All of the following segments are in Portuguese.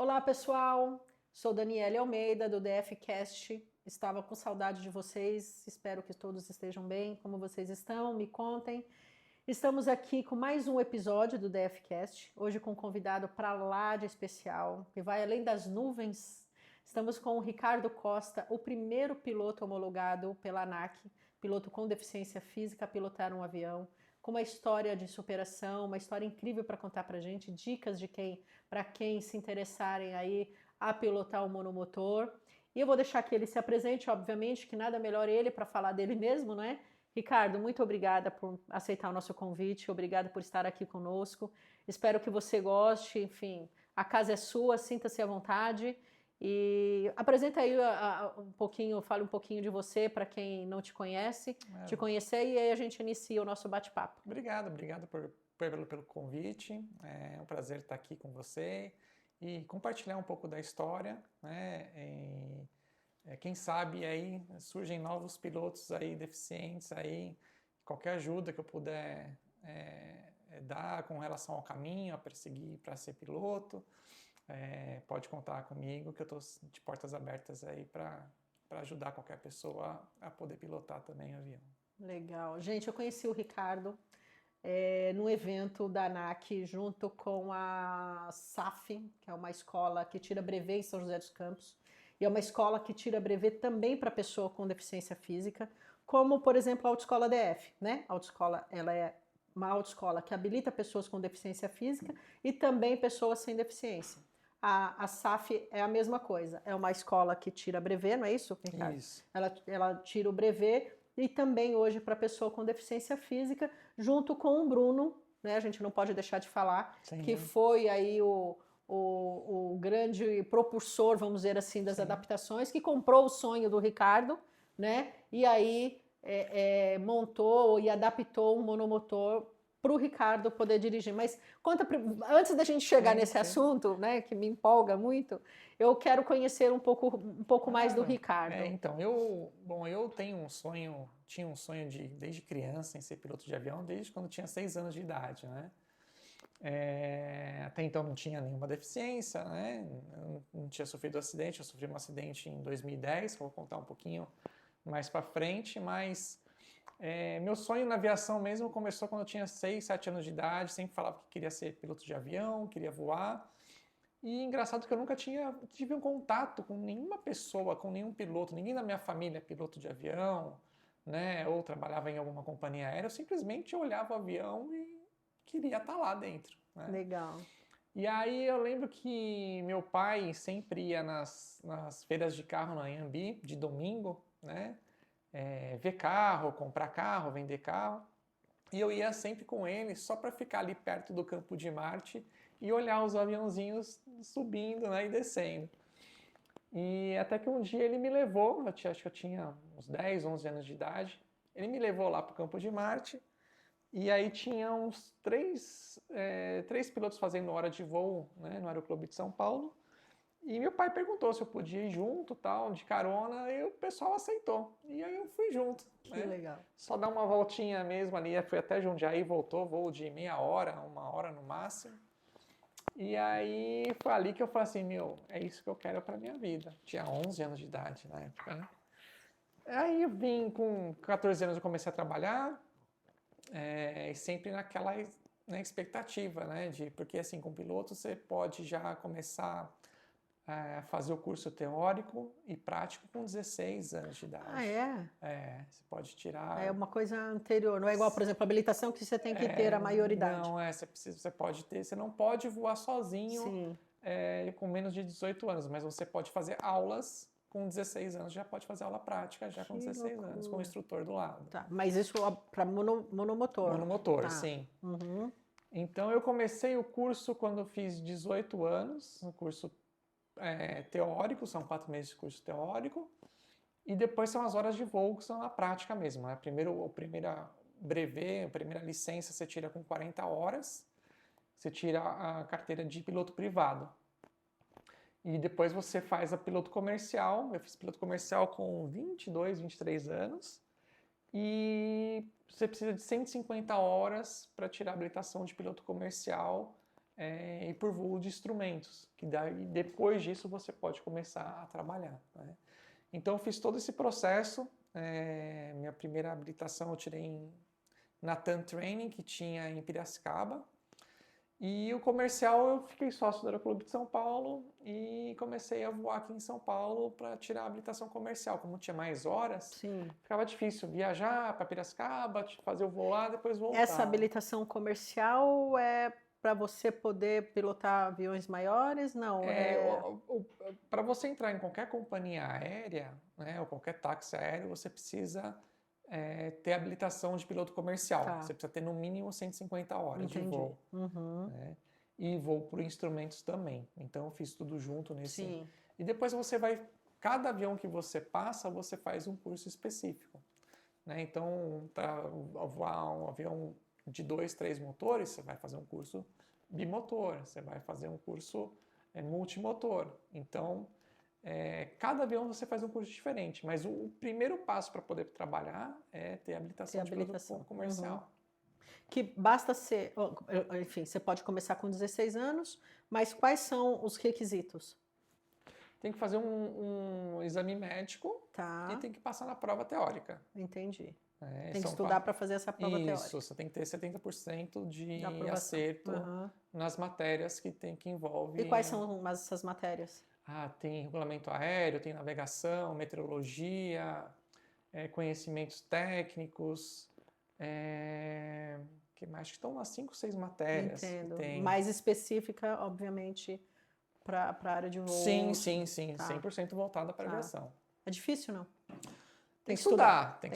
Olá, pessoal. Sou Daniele Almeida, do DFcast. Estava com saudade de vocês. Espero que todos estejam bem. Como vocês estão? Me contem. Estamos aqui com mais um episódio do DFcast. Hoje com um convidado para lá de especial, que vai além das nuvens. Estamos com o Ricardo Costa, o primeiro piloto homologado pela ANAC, piloto com deficiência física, a pilotar um avião, com uma história de superação, uma história incrível para contar para a gente, dicas de para quem se interessarem aí a pilotar o monomotor. E eu vou deixar que ele se apresente, obviamente, que nada melhor ele para falar dele mesmo, não é? Ricardo, muito obrigada por aceitar o nosso convite, obrigada por estar aqui conosco. Espero que você goste, enfim, a casa é sua, sinta-se à vontade. E apresenta aí um pouquinho, fale um pouquinho de você para quem não te conhece, te conhecer, e aí a gente inicia o nosso bate-papo. Obrigado pelo convite. É um prazer estar aqui com você e compartilhar um pouco da história, né? Quem sabe aí surgem novos pilotos aí deficientes aí, qualquer ajuda que eu puder dar com relação ao caminho a perseguir para ser piloto. Pode contar comigo que eu estou de portas abertas aí para ajudar qualquer pessoa a poder pilotar também avião. Legal. Gente, eu conheci o Ricardo num evento da ANAC junto com a SAF, que é uma escola que tira brevet em São José dos Campos, e é uma escola que tira brevet também para pessoa com deficiência física, como, por exemplo, a Autoescola DF, né? A Autoescola, ela é uma autoescola que habilita pessoas com deficiência física e também pessoas sem deficiência. A SAF é a mesma coisa, é uma escola que tira brevet, não é isso, Ricardo? Isso. Ela tira o brevet e também hoje para pessoa com deficiência física, junto com o Bruno, né? A gente não pode deixar de falar, Sim. Que foi aí o grande propulsor, vamos dizer assim, das adaptações, que comprou o sonho do Ricardo, né? E aí montou e adaptou um monomotor para o Ricardo poder dirigir. Mas conta, antes da gente chegar nesse assunto, né, que me empolga muito, eu quero conhecer um pouco mais do Ricardo. Então, eu tinha um sonho desde criança em ser piloto de avião, desde quando eu tinha 6 anos de idade, né? Até então não tinha nenhuma deficiência, né? Eu não tinha sofrido acidente, eu sofri um acidente em 2010, que eu vou contar um pouquinho mais para frente, mas meu sonho na aviação mesmo começou quando eu tinha 6, 7 anos de idade, sempre falava que queria ser piloto de avião, queria voar. E engraçado que eu nunca tive um contato com nenhuma pessoa, com nenhum piloto, ninguém da minha família é piloto de avião, né, ou trabalhava em alguma companhia aérea, eu simplesmente olhava o avião e queria estar lá dentro, né? Legal. E aí eu lembro que meu pai sempre ia nas feiras de carro na Anhembi, de domingo, né, ver carro, comprar carro, vender carro. E eu ia sempre com ele só para ficar ali perto do campo de Marte e olhar os aviãozinhos subindo, né, e descendo. E até que um dia ele me levou, acho que eu tinha uns 10, 11 anos de idade, ele me levou lá para o campo de Marte e aí tinha uns três pilotos fazendo hora de voo, né, no Aeroclube de São Paulo. E meu pai perguntou se eu podia ir junto, tal, de carona, e o pessoal aceitou. E aí eu fui junto. Que legal. Só dar uma voltinha mesmo ali, fui até Jundiaí, voltou, voo de meia hora, 1 hora no máximo. E aí foi ali que eu falei assim, é isso que eu quero pra minha vida. Tinha 11 anos de idade na época, né? Aí eu vim com 14 anos, eu comecei a trabalhar, e sempre naquela, né, expectativa, né? Porque assim, com piloto você pode já começar fazer o curso teórico e prático com 16 anos de idade. Ah, é? Você pode tirar... É uma coisa anterior, não é igual, por exemplo, a habilitação que você tem que ter a maioridade. Não, você pode ter, você não pode voar sozinho com menos de 18 anos, mas você pode fazer aulas com 16 anos, já pode fazer aula prática já com 16 anos, com o instrutor do lado. Tá, mas isso para monomotor? Monomotor, sim. Uhum. Então eu comecei o curso quando eu fiz 18 anos, um curso teórico, são 4 meses de curso teórico, e depois são as horas de voo que são na prática mesmo. Né? A primeira brevet, a primeira licença você tira com 40 horas, você tira a carteira de piloto privado. E depois você faz a piloto comercial, eu fiz piloto comercial com 22, 23 anos, e você precisa de 150 horas para tirar a habilitação de piloto comercial e por voo de instrumentos, que daí, depois disso você pode começar a trabalhar, né? Então eu fiz todo esse processo. Minha primeira habilitação eu tirei na TAM Training, que tinha em Piracicaba. E o comercial eu fiquei sócio do Aeroclube de São Paulo e comecei a voar aqui em São Paulo para tirar a habilitação comercial. Como tinha mais horas, Sim. ficava difícil viajar para Piracicaba, fazer o voo lá, depois voltar. Essa habilitação comercial é para você poder pilotar aviões maiores? Não, Para você entrar em qualquer companhia aérea, né, ou qualquer táxi aéreo, você precisa ter habilitação de piloto comercial. Tá. Você precisa ter no mínimo 150 horas Entendi. de voo. Uhum. Né? E voo por instrumentos também. Então eu fiz tudo junto nesse. Sim. E depois você vai. Cada avião que você passa, você faz um curso específico. Né? Então, para voar um avião de 2, 3 motores, você vai fazer um curso bimotor, você vai fazer um curso multimotor. Então, cada avião você faz um curso diferente, mas o primeiro passo para poder trabalhar é ter habilitação de piloto comercial. Uhum. Que basta ser, enfim, você pode começar com 16 anos, mas quais são os requisitos? Tem que fazer um exame médico e tem que passar na prova teórica. Entendi. Tem que estudar para fazer essa prova teórica. Isso, você tem que ter 70% de acerto nas matérias que envolvem. E quais são essas matérias? Tem regulamento aéreo, tem navegação, meteorologia, conhecimentos técnicos, que mais? Acho que estão umas 5, 6 matérias. Entendo. Mais específica, obviamente, para a área de voo. Sim. Tá. 100% voltada para a aviação. É difícil, não? Tem que estudar. Tem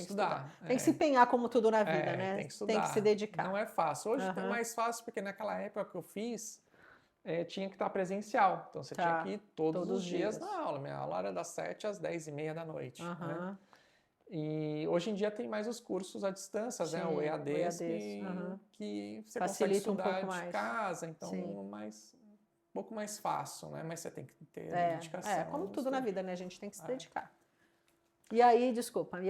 que se empenhar como tudo na vida, né? Tem que estudar. Tem que se dedicar. Não é fácil. Hoje é mais fácil, porque naquela época que eu fiz, tinha que estar presencial. Então você tinha que ir todos os dias na aula. Minha aula era das 7 às 10h30 da noite. Né? E hoje em dia tem mais os cursos à distância, né? O EADs, que você consegue estudar de casa, então um pouco mais fácil, né? Mas você tem que ter dedicação. Como tudo na vida, né? A gente tem que se dedicar. E aí, desculpa,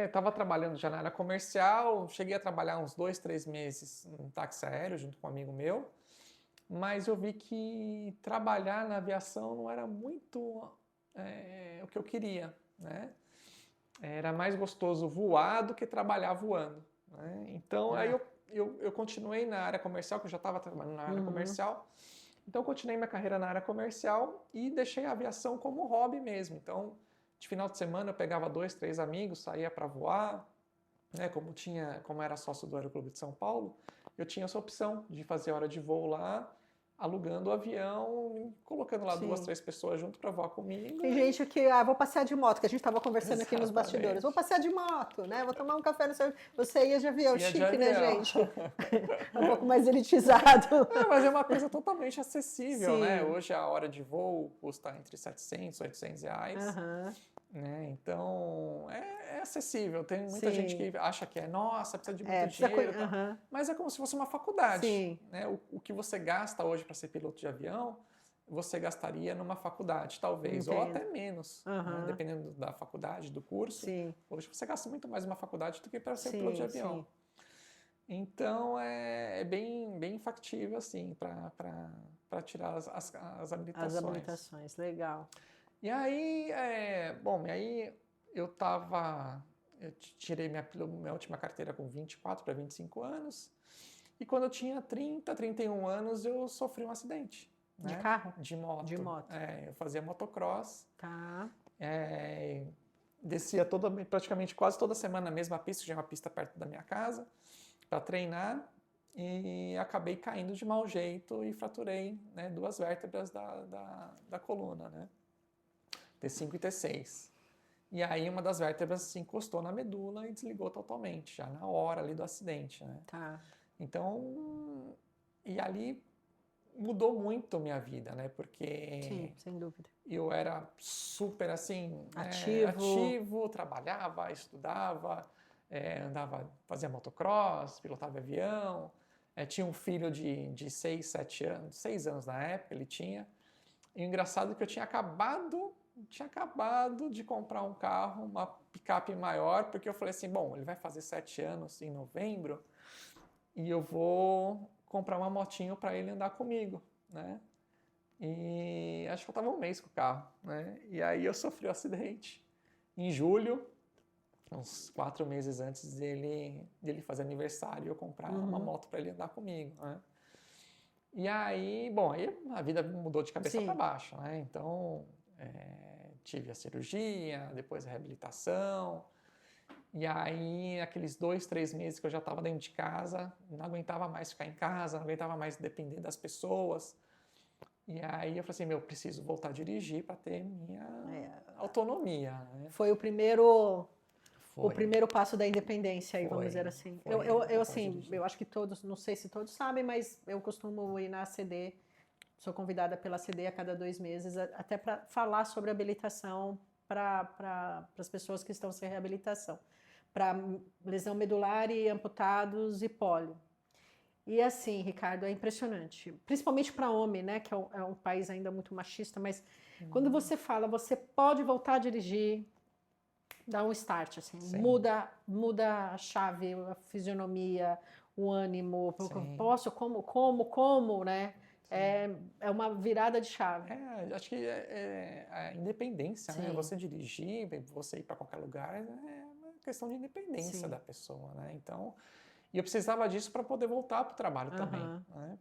estava trabalhando já na área comercial, cheguei a trabalhar uns 2, 3 meses no táxi aéreo junto com um amigo meu, mas eu vi que trabalhar na aviação não era muito o que eu queria, né? Era mais gostoso voar do que trabalhar voando, né? Então, aí eu continuei na área comercial, que eu já estava trabalhando na área comercial, então eu continuei minha carreira na área comercial e deixei a aviação como hobby mesmo. Então, de final de semana eu pegava 2, 3 amigos, saía para voar, né? Como era sócio do Aeroclube de São Paulo, eu tinha essa opção de fazer hora de voo lá, alugando o avião, colocando lá 2, 3 pessoas junto para voar comigo. Tem gente que, vou passear de moto, que a gente estava conversando aqui nos bastidores. Vou passear de moto, né? Vou tomar um café no seu... Você ia de avião, chique, né, gente? Um pouco mais elitizado. Mas é uma coisa totalmente acessível, né? Hoje a hora de voo custa entre 700 e 800 reais. Né? Então, é acessível. Tem muita gente que acha que nossa, precisa de muito dinheiro. Mas é como se fosse uma faculdade. Né? O que você gasta hoje para ser piloto de avião, você gastaria numa faculdade, talvez, ou até menos, né? Dependendo da faculdade, do curso. Hoje você gasta muito mais numa faculdade do que para ser piloto de avião. Então, é bem factível, assim, para tirar as habilitações. As habilitações, legal. E aí, eu tirei minha última carteira com 24 para 25 anos, e quando eu tinha 30, 31 anos, eu sofri um acidente. De carro? De moto. De moto. Eu fazia motocross. Tá. Descia praticamente quase toda semana na mesma pista, que já é uma pista perto da minha casa, para treinar, e acabei caindo de mau jeito e fraturei, né, 2 vértebras da coluna, né? T5 e T6. E aí uma das vértebras se encostou na medula e desligou totalmente, já na hora ali do acidente, né? Tá. Então, e ali mudou muito minha vida, né? Porque sim, sem dúvida. Eu era super assim, ativo, trabalhava, estudava, fazia motocross, pilotava avião, tinha um filho de 6, 7 anos, 6 anos na época ele tinha. E o engraçado é que eu tinha acabado de comprar um carro, uma picape maior, porque eu falei assim, bom, ele vai fazer 7 anos em novembro, e eu vou comprar uma motinho para ele andar comigo, né? E acho que faltava um mês com o carro, né? E aí eu sofri um acidente em julho, uns 4 meses antes dele fazer aniversário, eu comprar uma moto para ele andar comigo, né? E aí, bom, aí a vida mudou de cabeça para baixo, né? Então, tive a cirurgia, depois a reabilitação, e aí aqueles 2, 3 meses que eu já estava dentro de casa, não aguentava mais ficar em casa, não aguentava mais depender das pessoas. E aí eu falei assim, eu preciso voltar a dirigir para ter minha autonomia, né? Foi o primeiro passo da independência aí, vamos dizer assim. Eu acho que todos, não sei se todos sabem, mas eu costumo ir na CD, sou convidada pela CD a cada 2 meses, até para falar sobre habilitação para as pessoas que estão sem reabilitação, para lesão medular e amputados e pólio. E assim, Ricardo, é impressionante, principalmente para homem, né, que é um país ainda muito machista, mas quando você fala, você pode voltar a dirigir, dá um start, assim, muda a chave, a fisionomia, o ânimo, posso, como, né? É uma virada de chave. Acho que a independência, né? Você dirigir, você ir para qualquer lugar, é uma questão de independência da pessoa, né? Então, e eu precisava disso para poder voltar para o trabalho também, né?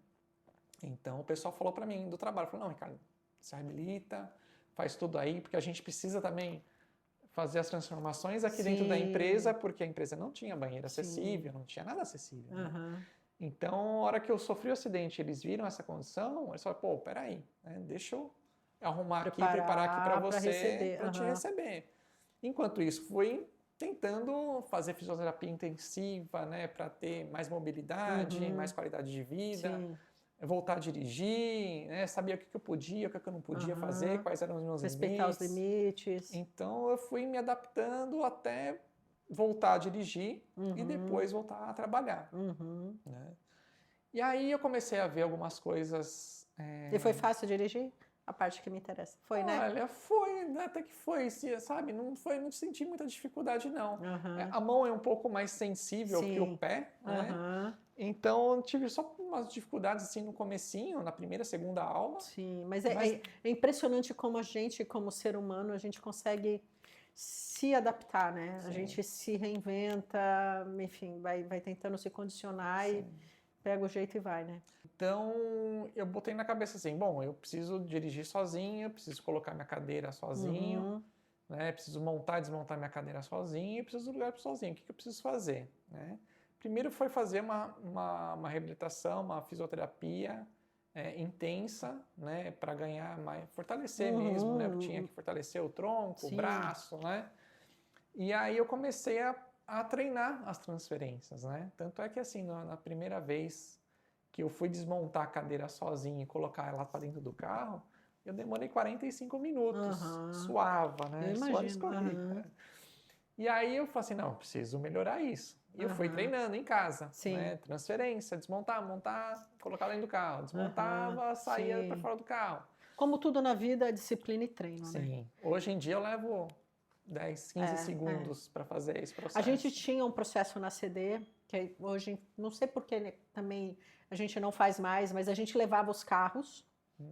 Então, o pessoal falou para mim do trabalho, falou, não, Ricardo, se habilita, faz tudo aí, porque a gente precisa também fazer as transformações aqui dentro da empresa, porque a empresa não tinha banheiro acessível, não tinha nada acessível, né? Então, a hora que eu sofri o acidente, eles viram essa condição, eles falaram, pô, peraí, né? Deixa eu arrumar aqui, preparar aqui para você, para te receber. Enquanto isso, fui tentando fazer fisioterapia intensiva, né, para ter mais mobilidade, mais qualidade de vida, voltar a dirigir, né, sabia o que eu podia, o que eu não podia fazer, quais eram os meus limites. Respeitar os limites. Então, eu fui me adaptando até voltar a dirigir e depois voltar a trabalhar. Né? E aí eu comecei a ver algumas coisas... E foi fácil dirigir? A parte que me interessa. Foi, né? Olha, foi, até que foi, sabe? Não senti muita dificuldade, não. A mão é um pouco mais sensível que o pé, né? Então, eu tive só umas dificuldades assim no comecinho, na primeira, segunda aula. Sim, mas é impressionante como a gente, como ser humano, a gente consegue se adaptar, né? A gente se reinventa, enfim, vai tentando se condicionar e pega o jeito e vai, né? Então, eu botei na cabeça assim, bom, eu preciso dirigir sozinho, preciso colocar minha cadeira sozinho, né? Preciso montar e desmontar minha cadeira sozinho e preciso do lugar sozinho. O que eu preciso fazer, né? Primeiro foi fazer uma reabilitação, uma fisioterapia intensa, né? Para ganhar mais, fortalecer mesmo, né? Eu tinha que fortalecer o tronco, o braço, né? E aí eu comecei a treinar as transferências, né? Tanto é que assim, na primeira vez que eu fui desmontar a cadeira sozinho e colocar ela para dentro do carro, eu demorei 45 minutos, suava, né? Suava escorrida. E aí eu falei assim, não, eu preciso melhorar isso. E eu fui treinando em casa, né? Transferência, desmontar, montar, colocar dentro do carro. Desmontava, saía para fora do carro. Como tudo na vida, é disciplina e treino, né? Sim. Hoje em dia eu levo 10, 15 segundos para fazer esse processo. A gente tinha um processo na CD, que hoje, não sei porque também a gente não faz mais, mas a gente levava os carros,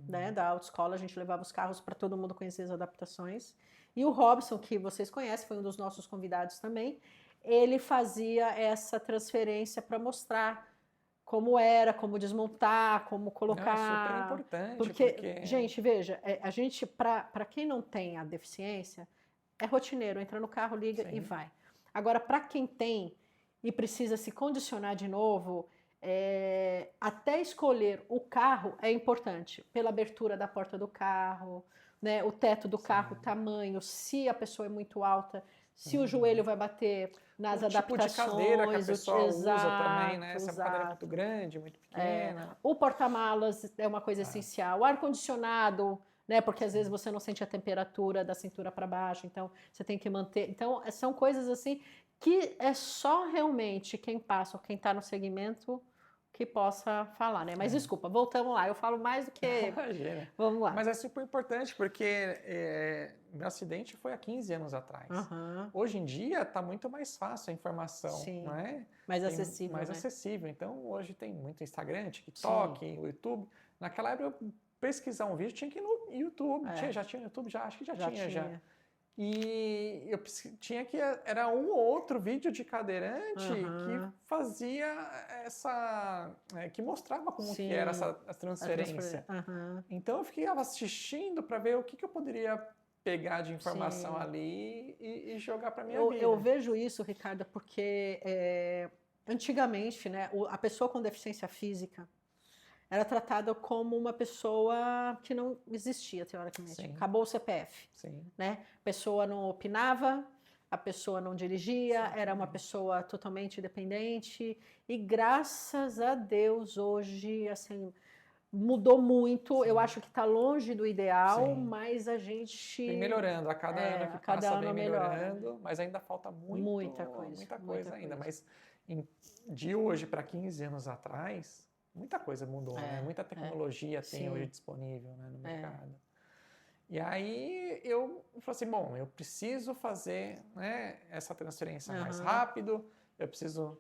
né, da autoescola, a gente levava os carros para todo mundo conhecer as adaptações. E o Robson, que vocês conhecem, foi um dos nossos convidados também, ele fazia essa transferência para mostrar como era, como desmontar, como colocar. É super importante. Porque, gente, veja, a gente, para quem não tem a deficiência, é rotineiro, entra no carro, liga e vai. Agora, para quem tem e precisa se condicionar de novo, até escolher o carro é importante, pela abertura da porta do carro, né, o teto do carro, o tamanho, se a pessoa é muito alta, se o joelho vai bater nas adaptações. O tipo de cadeira que a pessoa usa também, né? Se é uma cadeira muito grande, muito pequena. O porta-malas é uma coisa essencial. O ar-condicionado, né? Porque às vezes você não sente a temperatura da cintura para baixo, então você tem que manter. Então, são coisas assim que é só realmente quem passa ou quem está no segmento que possa falar, né? Mas desculpa, voltamos lá. Eu falo mais do que... Imagina. Vamos lá. Mas é super importante porque meu acidente foi há 15 anos atrás. Hoje em dia está muito mais fácil a informação, Sim. não é? Mais acessível, mais né? acessível. Então, hoje tem muito Instagram, TikTok, o YouTube. Naquela época, eu pesquisar um vídeo tinha que ir no YouTube. Já tinha YouTube? Acho que já tinha. E eu tinha que... Era um ou outro vídeo de cadeirante que fazia essa... que mostrava como que era essa transferência. Então eu ficava assistindo para ver o que eu poderia pegar de informação ali e jogar para minha vida. Eu vejo isso, Ricardo, porque antigamente, né, a pessoa com deficiência física era tratada como uma pessoa que não existia, teoricamente. Sim. Acabou o CPF. Sim. Né? A pessoa não opinava, a pessoa não dirigia, era uma pessoa totalmente dependente. E graças a Deus, hoje, assim, mudou muito. Eu acho que está longe do ideal, mas a gente... Vem melhorando. A cada ano que passa, vem melhorando. Mas ainda falta muita coisa ainda. Mas de hoje para 15 anos atrás... Muita coisa mudou, né? Muita tecnologia tem hoje disponível, né, no mercado. E aí eu falei assim, bom, eu preciso fazer, né, essa transferência mais rápido, eu preciso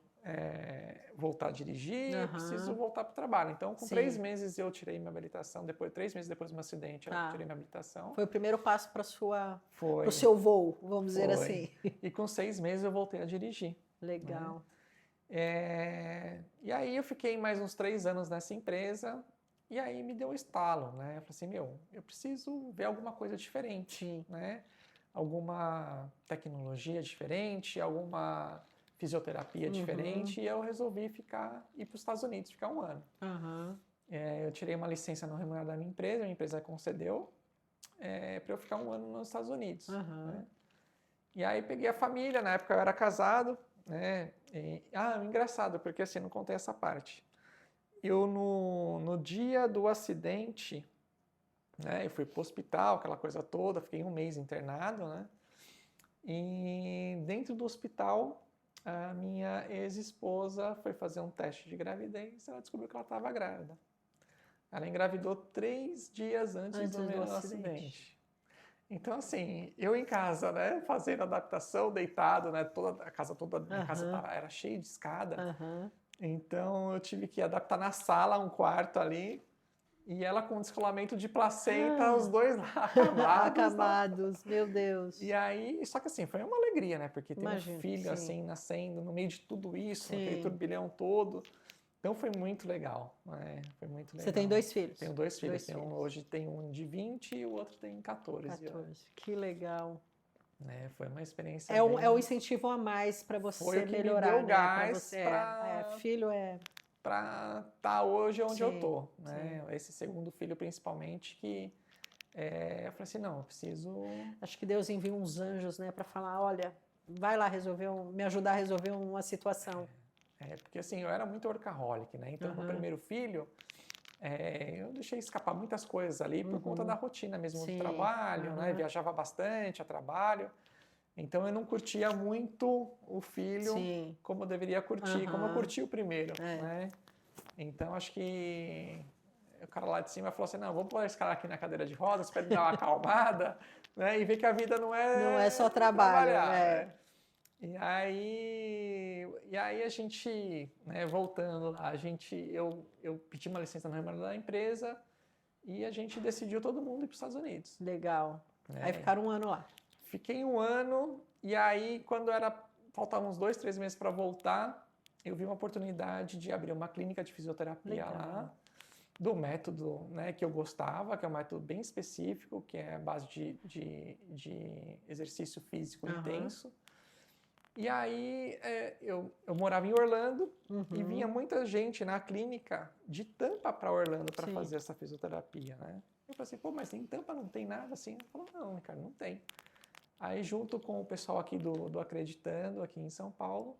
voltar a dirigir, eu preciso voltar para o trabalho. Então, com 3 meses eu tirei minha habilitação, 3 meses depois do meu acidente eu tirei minha habilitação. Foi o primeiro passo para o seu voo, vamos dizer assim. E com 6 meses eu voltei a dirigir. Legal. Né? E aí eu fiquei mais uns 3 anos nessa empresa e aí me deu um estalo, né? Eu falei assim, eu preciso ver alguma coisa diferente, né? Alguma tecnologia diferente, alguma fisioterapia diferente e eu resolvi ir para os Estados Unidos, ficar 1 ano. Eu tirei uma licença não remunerada da minha empresa concedeu para eu ficar 1 ano nos Estados Unidos. Né? E aí peguei a família, na época eu era casado, né? Engraçado, porque assim, não contei essa parte. Eu, no dia do acidente, né, eu fui para o hospital, aquela coisa toda, fiquei 1 mês internado, né? E dentro do hospital, a minha ex-esposa foi fazer um teste de gravidez e ela descobriu que ela estava grávida. Ela engravidou 3 dias antes do meu acidente. Então, assim, eu em casa, né, fazendo adaptação, deitado, né, a casa era cheia de escada. Então, eu tive que adaptar na sala, um quarto ali, e ela com descolamento de placenta, os 2 lá acabados, meu Deus. E aí, só que assim, foi uma alegria, né, porque ter um filho assim, nascendo no meio de tudo isso, aquele turbilhão todo. Então foi muito legal, né? Foi muito legal. Você tem 2 filhos? Tenho 2 filhos. Hoje tem um de 20 e o outro tem 14. Que legal. Foi uma experiência é o incentivo a mais para você melhorar, me deu gás filho para estar hoje onde eu tô, né? Esse segundo filho principalmente que eu falei assim, não, eu preciso... Acho que Deus envia uns anjos, né, para falar, olha, vai lá me ajudar a resolver uma situação. Porque assim, eu era muito workaholic, né? Então, com o primeiro filho, eu deixei escapar muitas coisas ali por conta da rotina mesmo do trabalho, né? Viajava bastante a trabalho. Então, eu não curtia muito o filho como eu deveria curtir, como eu curti o primeiro, né? Então, acho que o cara lá de cima falou assim, não, vamos pôr esse cara aqui na cadeira de rodas para ele dar uma acalmada, né? E ver que a vida não é só trabalho, né? E aí a gente, né, voltando lá, eu pedi uma licença não remunerada da empresa e a gente decidiu todo mundo ir para os Estados Unidos. Legal. Aí ficaram 1 ano lá. Fiquei 1 ano e aí quando faltavam uns 2, 3 meses para voltar, eu vi uma oportunidade de abrir uma clínica de fisioterapia lá, do método, né, que eu gostava, que é um método bem específico, que é a base de exercício físico intenso. E aí eu morava em Orlando e vinha muita gente na clínica de Tampa para Orlando para fazer essa fisioterapia, né? Eu falei assim, pô, mas em Tampa não tem nada assim? Ele falou, não, Ricardo, não tem. Aí junto com o pessoal aqui do Acreditando, aqui em São Paulo,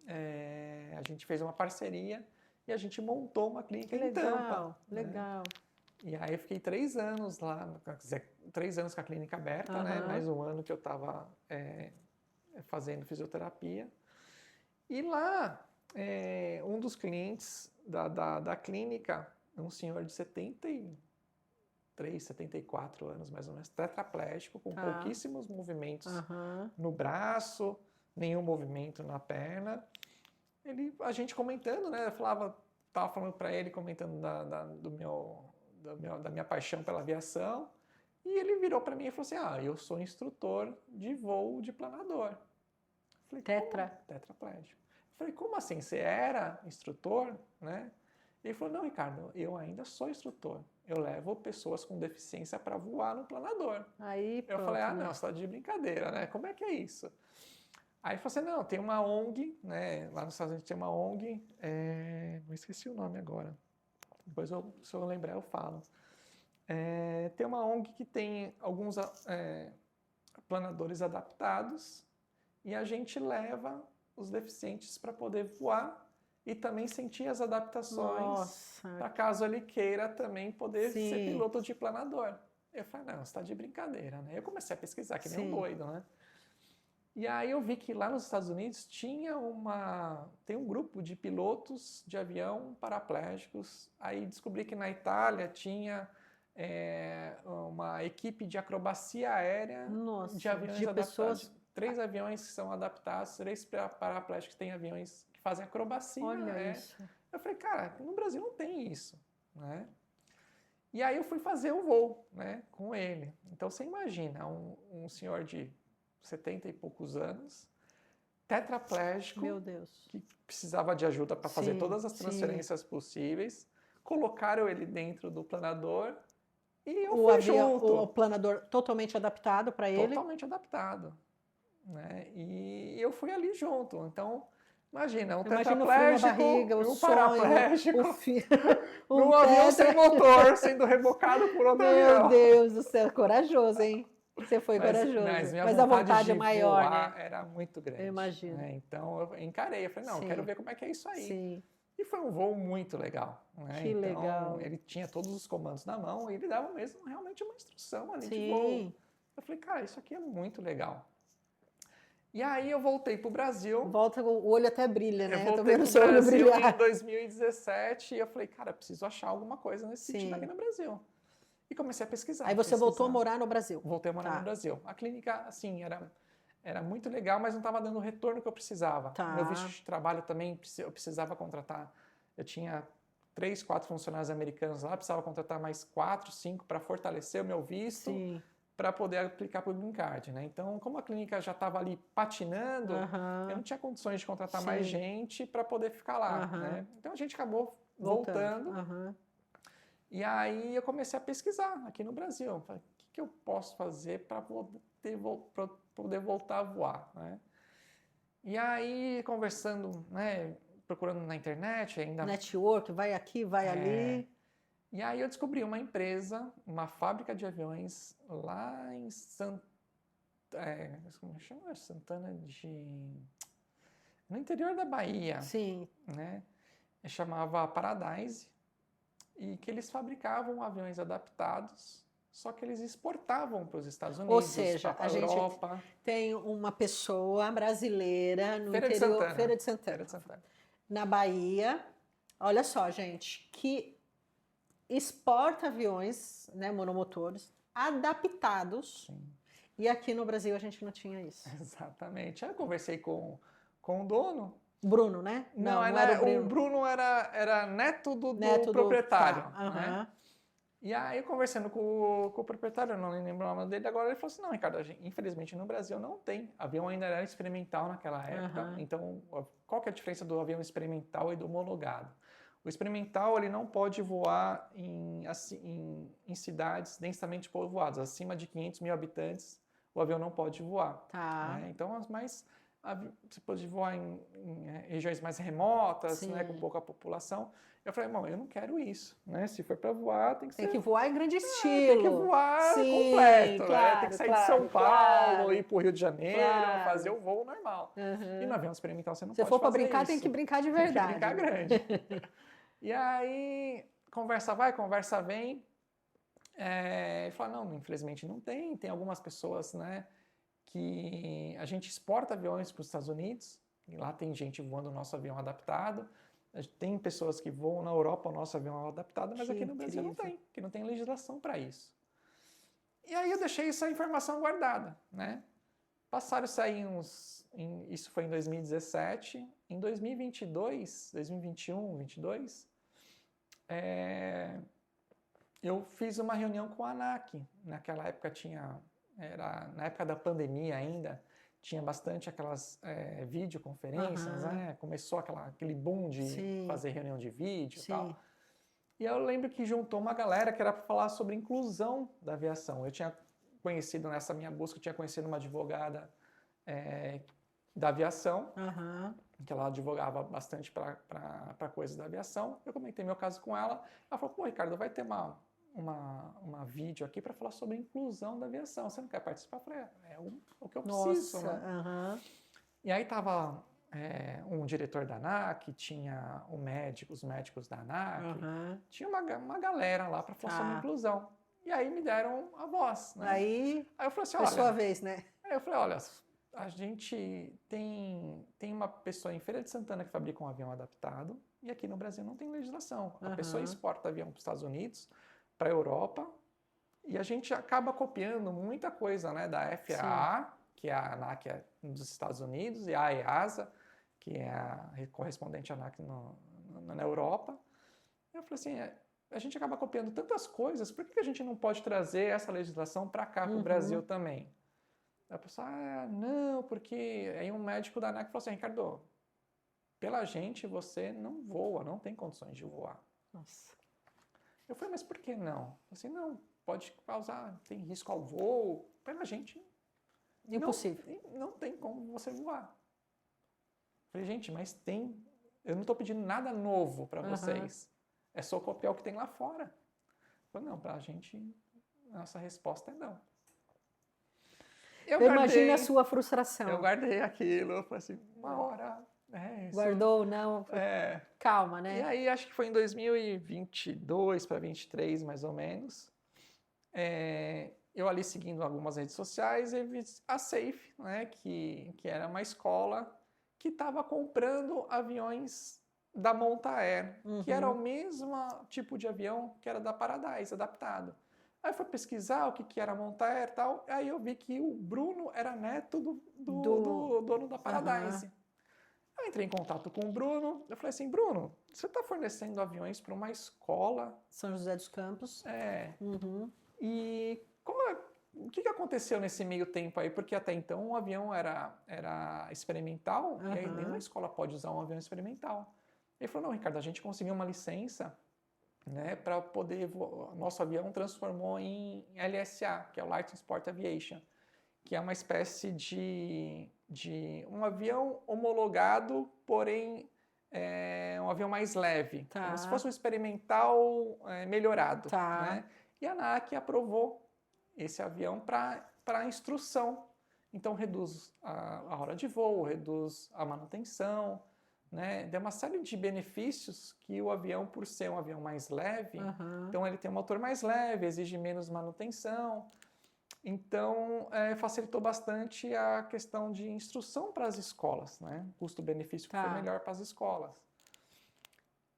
a gente fez uma parceria e a gente montou uma clínica em Tampa. Legal. E aí eu fiquei 3 anos lá, quer dizer, 3 anos com a clínica aberta, né? Mais 1 ano que eu estava fazendo fisioterapia. E lá, um dos clientes da clínica, um senhor de 73, 74 anos, mais ou menos, tetraplégico, com pouquíssimos movimentos no braço, nenhum movimento na perna. A gente comentando, né? Tava falando para ele, comentando da minha paixão pela aviação, e ele virou para mim e falou assim: eu sou instrutor de voo de planador. Falei, tetraplégico. Eu falei, como assim? Você era instrutor, né? Ele falou, não, Ricardo, eu ainda sou instrutor. Eu levo pessoas com deficiência para voar no planador. Aí, eu falei, não, você tá de brincadeira, né? Como é que é isso? Aí ele falou assim, não, tem uma ONG, né? Lá nos Estados Unidos tem uma ONG, não esqueci o nome agora. Depois, se eu lembrar, eu falo. Tem uma ONG que tem alguns planadores adaptados e a gente leva os deficientes para poder voar e também sentir as adaptações para caso ele queira também poder ser piloto de planador. Eu falei, não, você está de brincadeira, né? Eu comecei a pesquisar que nem um doido, né? E aí eu vi que lá nos Estados Unidos tem um grupo de pilotos de avião paraplégicos. Aí descobri que na Itália tinha uma equipe de acrobacia aérea de aviões adaptados. 3 aviões que são adaptados, 3 paraplégicos que têm aviões que fazem acrobacia. Olha isso. Eu falei, cara, no Brasil não tem isso, né? E aí eu fui fazer o voo, né, com ele. Então você imagina, um senhor de 70 e poucos anos, tetraplégico, meu Deus, que precisava de ajuda para fazer todas as transferências possíveis, colocaram ele dentro do planador e eu fui junto. O planador totalmente adaptado para ele? Totalmente adaptado, né? E eu fui ali junto. Então, imagina, um tetraplégico, um paraplégico, num avião sem motor, sendo rebocado por outro avião. Meu Deus do céu, corajoso, hein? Você foi corajoso. Mas a vontade é maior, voar, né? Era muito grande. Eu imagino. Né? Então, eu encarei. Eu falei, não, quero ver como é que é isso aí. Sim. E foi um voo muito legal. Né? Que legal. Ele tinha todos os comandos na mão e ele dava mesmo realmente uma instrução ali de voo. Eu falei, cara, isso aqui é muito legal. E aí eu voltei para o Brasil. Volta, o olho até brilha, né? Eu voltei para o Brasil em 2017 e eu falei, cara, preciso achar alguma coisa nesse sentido aqui no Brasil. E comecei a pesquisar. Aí você voltou a morar no Brasil? Voltei a morar no Brasil. A clínica, assim, era muito legal, mas não estava dando o retorno que eu precisava. Meu visto de trabalho também, eu precisava contratar. Eu tinha 3, 4 funcionários americanos lá, precisava contratar mais 4, 5 para fortalecer o meu visto, para poder aplicar para o Green Card, né? Então, como a clínica já estava ali patinando, eu não tinha condições de contratar mais gente para poder ficar lá, né? Então, a gente acabou voltando. E aí eu comecei a pesquisar aqui no Brasil. Falei, o que eu posso fazer para poder voltar a voar, né? E aí, conversando, né, procurando na internet ainda... Network, vai aqui, vai ali. E aí eu descobri uma empresa, uma fábrica de aviões lá em como chama? Santana no interior da Bahia. Sim. Né? Chamava Paradise. E que eles fabricavam aviões adaptados, só que eles exportavam para os Estados Unidos, ou seja, para a Europa. Gente tem uma pessoa brasileira no Feira interior, de Feira de Santana, na Bahia, olha só, gente, que exporta aviões, né, monomotores, adaptados, e aqui no Brasil a gente não tinha isso. Exatamente. Aí eu conversei com o dono. Bruno, né? Não era o Bruno era neto do proprietário. Né? E aí, conversando com o proprietário, eu não lembro o nome dele, agora ele falou assim, não, Ricardo, infelizmente no Brasil não tem. Avião ainda era experimental naquela época, então qual que é a diferença do avião experimental e do homologado? O experimental ele não pode voar em cidades densamente povoadas, acima de 500 mil habitantes, o avião não pode voar. Né? Então, você pode voar em regiões mais remotas, né, com pouca população. Eu falei, irmão, eu não quero isso, né? Se for para voar, tem que que voar em grande estilo. Tem que voar completo, né? Tem que sair de São Paulo, ir para o Rio de Janeiro, fazer o voo normal. E no avião experimental você não pode fazer isso. Se for para brincar, tem que brincar de verdade. Tem que brincar grande. E aí, conversa vai, conversa vem. Ele falou, não, infelizmente não tem. Tem algumas pessoas, né, que a gente exporta aviões para os Estados Unidos, e lá tem gente voando o nosso avião adaptado. Tem pessoas que voam na Europa, o nosso avião é adaptado, mas Que aqui no Brasil não incrível. tem, que não tem legislação para isso. E aí eu deixei essa informação guardada, né? Passaram isso aí isso foi em 2017. Em 2022, 2021, 22, eu fiz uma reunião com a ANAC. Naquela época na época da pandemia ainda, tinha bastante aquelas videoconferências, né? Começou aquele boom de Sim. fazer reunião de vídeo e Sim. tal. E eu lembro que juntou uma galera que era para falar sobre inclusão da aviação. Eu tinha conhecido, nessa minha busca, eu tinha conhecido uma advogada da aviação, que ela advogava bastante para coisas da aviação. Eu comentei meu caso com ela. Ela falou, pô, Ricardo, vai ter uma vídeo aqui para falar sobre inclusão da aviação. Você não quer participar? Eu falei, o que eu preciso. Nossa, né? E aí tava um diretor da ANAC, tinha os médicos da ANAC, tinha uma galera lá para falar sobre inclusão. E aí me deram a voz, né? Aí eu falei assim, foi sua vez, né? Aí eu falei, olha, a gente tem uma pessoa em Feira de Santana que fabrica um avião adaptado e aqui no Brasil não tem legislação. A pessoa exporta avião para os Estados Unidos, para a Europa, e a gente acaba copiando muita coisa, né, da FAA, que é a ANAC dos Estados Unidos, e a EASA, que é a correspondente à ANAC na Europa. Eu falei assim, a gente acaba copiando tantas coisas, por que a gente não pode trazer essa legislação para cá, para o Brasil também? A pessoa, não, porque... Aí um médico da ANAC falou assim, Ricardo, pela gente você não voa, não tem condições de voar. Nossa. Eu falei, mas por que não? Eu falei assim, não, pode causar, tem risco ao voo, pela gente... Impossível. Não tem como você voar. Eu falei, gente, mas tem... Eu não estou pedindo nada novo para vocês. É só copiar o que tem lá fora. Eu falei, não, pra gente, nossa resposta é não. Eu imagino a sua frustração. Eu guardei aquilo, eu falei assim, uma hora... Guardou, não? Calma, né? E aí, acho que foi em 2022 para 2023, mais ou menos. Eu ali seguindo algumas redes sociais, eu vi a Safe, né, que era uma escola que estava comprando aviões da Monta Air, que era o mesmo tipo de avião que era da Paradise, adaptado. Aí eu fui pesquisar o que era a Monta Air e tal, aí eu vi que o Bruno era neto do dono da Paradise. Eu entrei em contato com o Bruno, eu falei assim, Bruno, você está fornecendo aviões para uma escola... São José dos Campos. E o que aconteceu nesse meio tempo aí? Porque até então o avião era experimental, e aí nenhuma escola pode usar um avião experimental. Ele falou, não, Ricardo, a gente conseguiu uma licença, né, para poder... Nosso avião transformou em LSA, que é o Light Sport Aviation, que é uma espécie de um avião homologado, porém um avião mais leve, como se fosse um experimental melhorado. Né? E a ANAC aprovou esse avião para instrução. Então reduz a hora de voo, reduz a manutenção, né? Tem uma série de benefícios que o avião, por ser um avião mais leve, então ele tem um motor mais leve, exige menos manutenção. Então, facilitou bastante a questão de instrução para as escolas, né? Custo-benefício foi melhor para as escolas.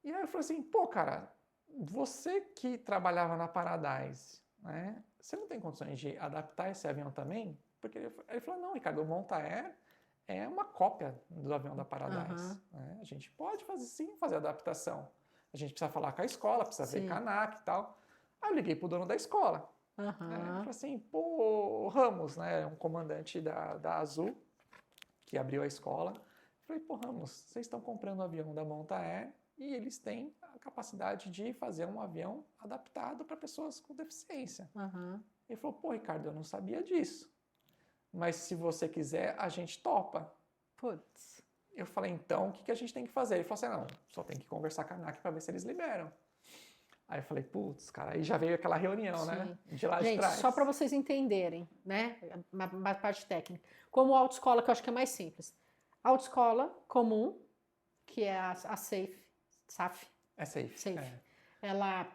E aí eu falei assim, pô, cara, você que trabalhava na Paradise, né? Você não tem condições de adaptar esse avião também? Porque ele falou, não, Ricardo, o Monta Air é uma cópia do avião da Paradise. Né? A gente pode fazer adaptação. A gente precisa falar com a escola, precisa ver com a ANAC e tal. Aí eu liguei pro dono da escola. Eu falei assim, pô, Ramos, né, um comandante da Azul, que abriu a escola. Eu falei, pô, Ramos, vocês estão comprando um avião da Monta Air e eles têm a capacidade de fazer um avião adaptado para pessoas com deficiência. Ele falou, pô, Ricardo, eu não sabia disso. Mas se você quiser, a gente topa. Putz. Eu falei, então, o que a gente tem que fazer? Ele falou assim, não, só tem que conversar com a ANAC para ver se eles liberam. Aí eu falei, putz, cara, aí já veio aquela reunião, né? De lá de trás. Gente, só para vocês entenderem, né? Uma parte técnica. Como autoescola, que eu acho que é mais simples. Autoescola comum, que é a SAFE. É SAFE. Ela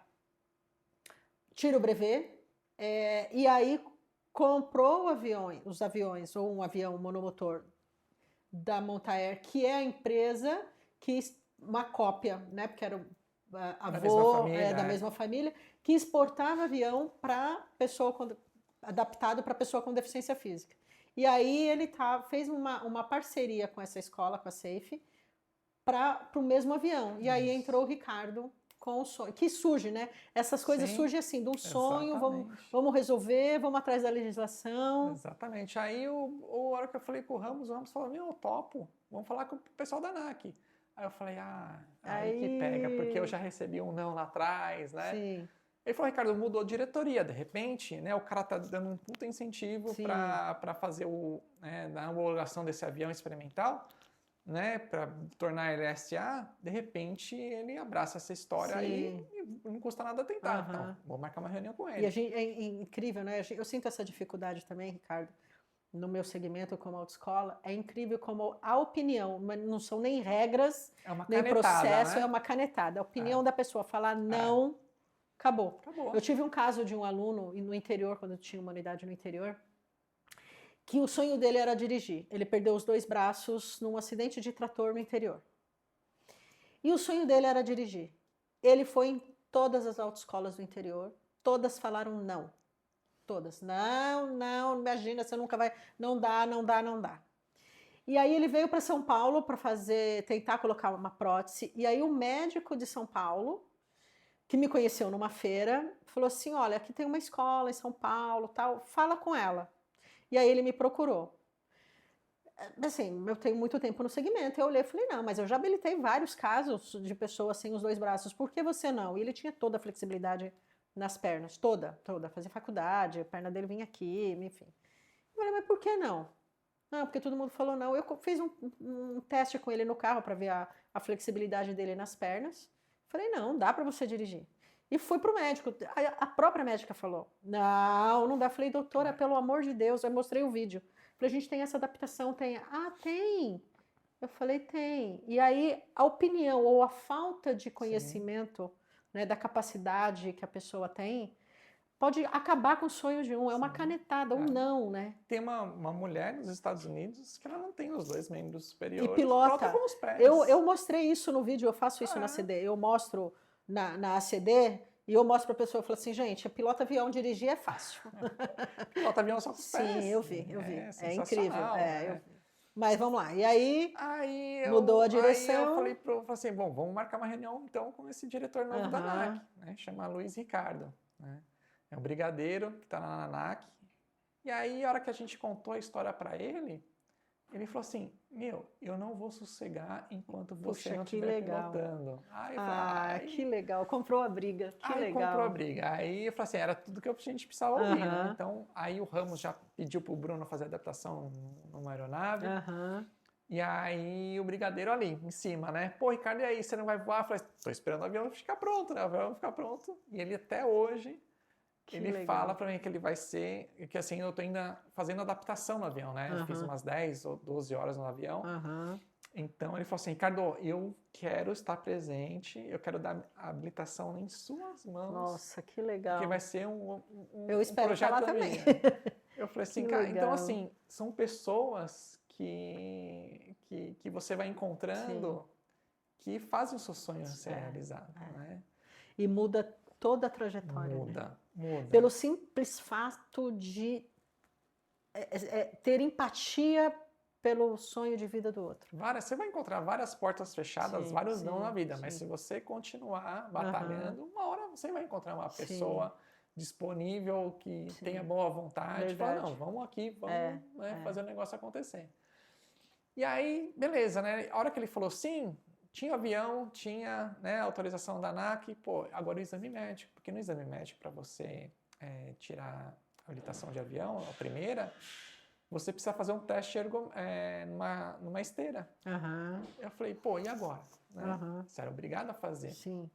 tira o brevet e aí comprou os aviões, ou um avião monomotor da Monta Air, que é a empresa que uma cópia, né? Porque era Da mesma avô família, da é. mesma família, que exportava avião para adaptado para pessoa com deficiência física. E aí ele fez uma parceria com essa escola, com a Safe, para o mesmo avião. E aí entrou o Ricardo com o sonho, que surge, né? Essas coisas Sim, surgem assim, de um sonho, exatamente. vamos resolver, vamos atrás da legislação. Exatamente. Aí, a hora que eu falei com o Ramos falou, meu, eu topo, vamos falar com o pessoal da ANAC. Aí eu falei, aí que pega, porque eu já recebi um não lá atrás, né? Sim. Ele falou, Ricardo, mudou a diretoria, de repente, né, o cara tá dando um puta incentivo para fazer a homologação desse avião experimental, né, para tornar ele SA, de repente ele abraça essa história aí e não custa nada tentar. Então, vou marcar uma reunião com ele. E é incrível, né? Eu sinto essa dificuldade também, Ricardo, no meu segmento como autoescola. É incrível como a opinião, não são nem regras, nem processo, né? é uma canetada. A opinião da pessoa falar não, acabou. Eu tive um caso de um aluno no interior, quando eu tinha uma unidade no interior, que o sonho dele era dirigir. Ele perdeu os 2 braços num acidente de trator no interior. E o sonho dele era dirigir. Ele foi em todas as autoescolas do interior, todas falaram não. Todas. Não, imagina, você nunca vai. Não dá, não dá, não dá. E aí ele veio para São Paulo para tentar colocar uma prótese. E aí o médico de São Paulo, que me conheceu numa feira, falou assim: olha, aqui tem uma escola em São Paulo, tal, fala com ela. E aí ele me procurou. Assim, eu tenho muito tempo no segmento. Eu olhei e falei: não, mas eu já habilitei vários casos de pessoas sem os 2 braços, por que você não? E ele tinha toda a flexibilidade nas pernas, toda. Fazia faculdade, a perna dele vinha aqui, enfim. Eu falei: mas por que não? Não, porque todo mundo falou não. Eu fiz um teste com ele no carro para ver a flexibilidade dele nas pernas. Falei: não, dá para você dirigir. E fui pro médico. A própria médica falou: não dá. Falei: doutora, pelo amor de Deus. Eu mostrei o vídeo. Falei: a gente tem essa adaptação, tem. Tem. Eu falei: tem. E aí a opinião ou a falta de conhecimento, né, da capacidade que a pessoa tem, pode acabar com o sonho de um. É uma canetada, um não, né? Tem uma mulher nos Estados Unidos que ela não tem os 2 membros superiores. E pilota. Com os pés. Eu mostrei isso no vídeo, eu faço isso na CD. Eu mostro na ACD e eu mostro para a pessoa, eu falo assim: gente, pilota avião dirigir é fácil. Pilota avião só com os pés. Sim, eu vi. É incrível. Né? Mas vamos lá. E aí mudou a direção. Aí eu falei assim, bom, vamos marcar uma reunião então com esse diretor novo da ANAC, né? Chama Luiz Ricardo, né? É um brigadeiro que está lá na ANAC. E aí, a hora que a gente contou a história para ele falou assim: meu, eu não vou sossegar enquanto você não estiver pilotando. Que legal. Comprou a briga. Que legal. Comprou a briga. Aí eu falei assim: era tudo que a gente precisava ouvir, né? Então, aí o Ramos já pediu pro Bruno fazer adaptação numa aeronave. E aí o brigadeiro ali, em cima, né? Pô, Ricardo, e aí, você não vai voar? Eu falei: tô esperando o avião ficar pronto, né? O avião ficar pronto. E ele até hoje. Ele fala para mim que ele vai ser, que assim, eu tô ainda fazendo adaptação no avião, né? Eu fiz umas 10 ou 12 horas no avião. Então ele falou assim: Ricardo, eu quero estar presente, eu quero dar a habilitação em suas mãos. Nossa, que legal. Porque vai ser eu espero projeto falar também. Eu falei assim, cara, então assim, são pessoas que você vai encontrando que fazem o seu sonho ser realizado, né? E muda toda a trajetória. Muda. Pelo simples fato de ter empatia pelo sonho de vida do outro. Você vai encontrar várias portas fechadas, vários não na vida, mas se você continuar batalhando, uma hora você vai encontrar uma pessoa disponível que tenha boa vontade, fala: não, vamos aqui, vamos fazer o negócio acontecer. E aí, beleza, né? A hora que ele falou sim, tinha avião, tinha, né, autorização da ANAC, pô, agora o exame médico, porque no exame médico, para você tirar a habilitação de avião, a primeira, você precisa fazer um teste numa esteira. Eu falei: pô, e agora? Né? Você era obrigado a fazer. Sim.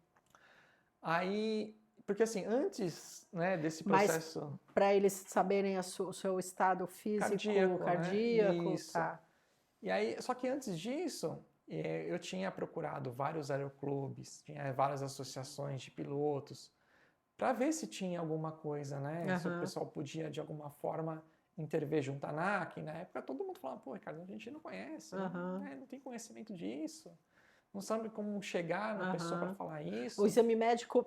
Aí, porque assim, antes, né, desse processo... Mas para eles saberem o seu estado físico, cardíaco, né? Isso. Tá. E aí, só que antes disso, eu tinha procurado vários aeroclubes, tinha várias associações de pilotos, para ver se tinha alguma coisa, né? Se o pessoal podia, de alguma forma, intervir junto à ANAC. Na época, todo mundo falava: pô, Ricardo, a gente não conhece, né? Não tem conhecimento disso. não sabe como chegar na pessoa para falar isso. O exame médico,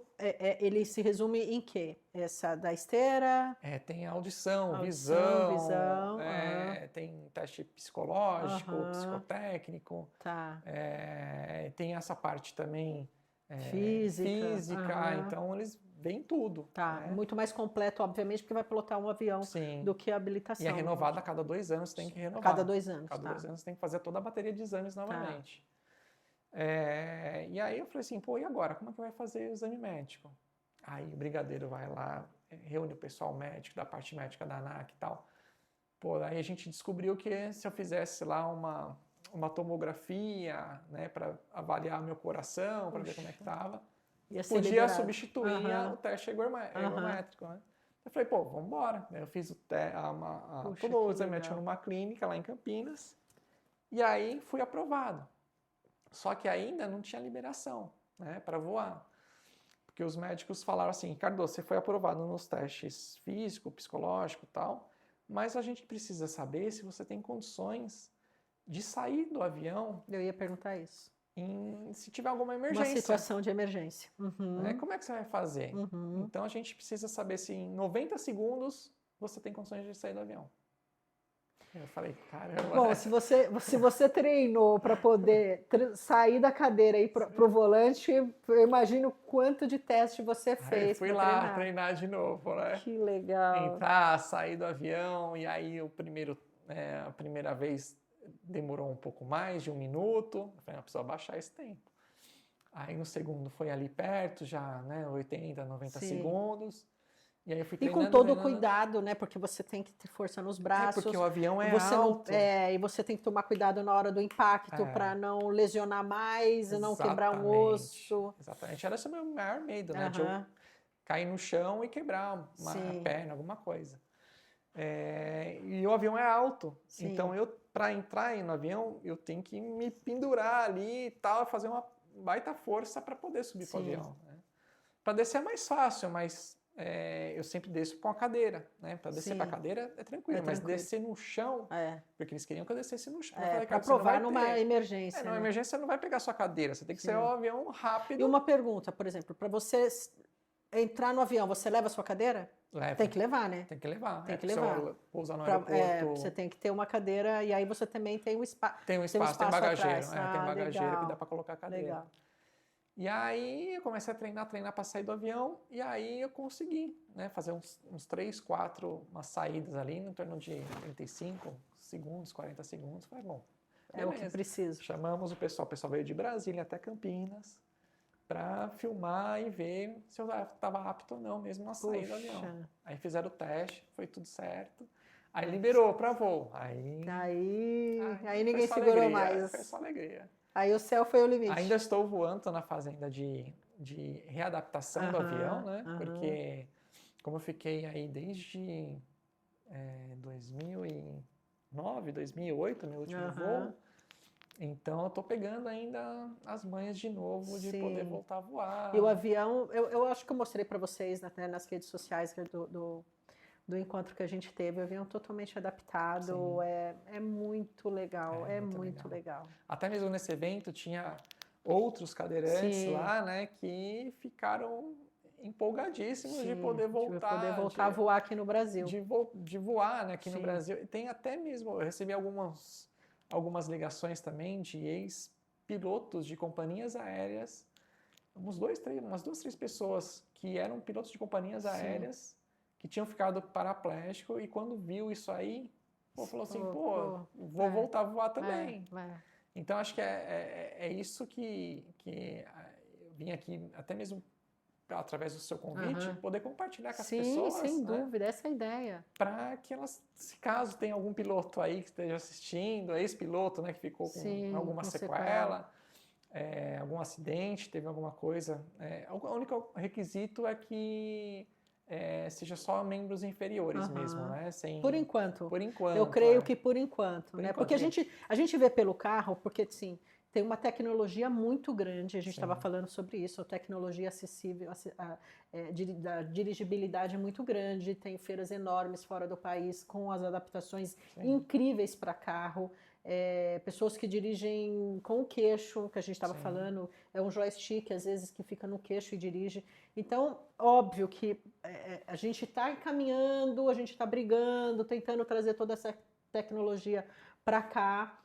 ele se resume em quê? Essa da esteira? Tem audição, visão, tem teste psicológico, psicotécnico, tá. tem essa parte também Física, então eles veem tudo. Tá, né? muito mais completo, obviamente, porque vai pilotar um avião do que a habilitação. E é renovado a cada 2 anos, tem que renovar. A cada 2 anos, Cada 2 anos tem que fazer toda a bateria de exames novamente. Tá. E aí eu falei assim, pô, e agora? Como é que vai fazer o exame médico? Aí o brigadeiro vai lá, reúne o pessoal médico, da parte médica da ANAC e tal. Pô, aí a gente descobriu que se eu fizesse lá uma tomografia, né, para avaliar meu coração, para ver como é que estava, podia substituir o teste ergométrico, né? Eu falei, pô, vamos embora. Eu fiz todo o exame médico numa clínica lá em Campinas e aí fui aprovado. Só que ainda não tinha liberação, né, para voar. Porque os médicos falaram assim, Cardoso, você foi aprovado nos testes físico, psicológico e tal, mas a gente precisa saber se você tem condições de sair do avião. Eu ia perguntar isso. Se tiver alguma emergência. Uma situação de emergência. Como é que você vai fazer? Então a gente precisa saber se em 90 segundos você tem condições de sair do avião. Eu falei, caramba. Bom, se você treinou para poder sair da cadeira e ir para o volante, eu imagino quanto de teste você fez. Fui lá treinar de novo, né? Que legal. Entrar, sair do avião, e aí a primeira vez demorou um pouco mais de 1 minuto. Eu falei, não, preciso abaixar esse tempo. Aí no segundo foi ali perto, já, né, 80, 90 segundos. E aí eu fui treinando, e com todo o cuidado, né? Porque você tem que ter força nos braços. Porque o avião alto. E você tem que tomar cuidado na hora do impacto para não lesionar mais, não quebrar um osso. Exatamente. Era esse o meu maior medo, né? De eu cair no chão e quebrar uma perna, alguma coisa. E o avião é alto. Então, para entrar no avião, eu tenho que me pendurar ali e tal, fazer uma baita força para poder subir para o avião. Né? Para descer é mais fácil, mas eu sempre desço com a cadeira. Né? Para descer para a cadeira é tranquilo, mas descer no chão, porque eles queriam que eu descesse no chão. Para provar numa emergência. Numa emergência você não vai pegar sua cadeira, você tem que ser um avião rápido. E uma pergunta, por exemplo, para você entrar no avião, você leva a sua cadeira? Leva. Tem que levar, né? Tem que levar. Tem que levar. Se eu pousar no aeroporto... você tem que ter uma cadeira e aí você também tem um espaço. Tem um espaço, tem bagageiro. Tem bagageiro legal. que dá para colocar a cadeira. Legal. E aí eu comecei a treinar para sair do avião e aí eu consegui, né, fazer uns 3, 4 umas saídas ali, em torno de 35 segundos, 40 segundos. Falei, bom, é o que precisa. Chamamos o pessoal veio de Brasília até Campinas para filmar e ver se eu estava apto ou não mesmo a sair do avião. Aí fizeram o teste, foi tudo certo. Aí liberou para voo. Aí ninguém segurou mais. Foi só alegria. Aí o céu foi o limite. Ainda estou voando, estou na fase ainda de readaptação do avião, né? Porque como eu fiquei aí desde 2009, 2008, meu último voo, então eu estou pegando ainda as manhas de novo de poder voltar a voar. E o avião, eu acho que eu mostrei para vocês nas redes sociais do encontro que a gente teve, o avião totalmente adaptado, é muito legal, muito legal. Até mesmo nesse evento tinha outros cadeirantes lá, né, que ficaram empolgadíssimos de poder voltar. De poder voltar a voar aqui no Brasil. De voar, né, aqui no Brasil. E tem até mesmo, eu recebi algumas ligações também de ex-pilotos de companhias aéreas, umas 2, 3 pessoas que eram pilotos de companhias aéreas, que tinham ficado paraplégico e quando viu isso aí, falou assim, vou voltar a voar também. Então, acho que é isso que eu vim aqui, até mesmo através do seu convite, poder compartilhar com as pessoas. Sim, sem dúvida, essa é a ideia. Para que elas, se caso tem algum piloto aí que esteja assistindo, ex-piloto, né, que ficou com alguma sequela, algum acidente, teve alguma coisa, o único requisito é que seja só membros inferiores mesmo, né? Por enquanto. Por enquanto. Eu creio que por enquanto, né? Porque a gente vê pelo carro, porque sim, tem uma tecnologia muito grande, a gente estava falando sobre isso, a tecnologia acessível, da dirigibilidade muito grande, tem feiras enormes fora do país com as adaptações incríveis para carro. pessoas que dirigem com o queixo, que a gente estava Sim. falando, é um joystick, às vezes, que fica no queixo e dirige. Então, óbvio que a gente está encaminhando, a gente está brigando, tentando trazer toda essa tecnologia para cá.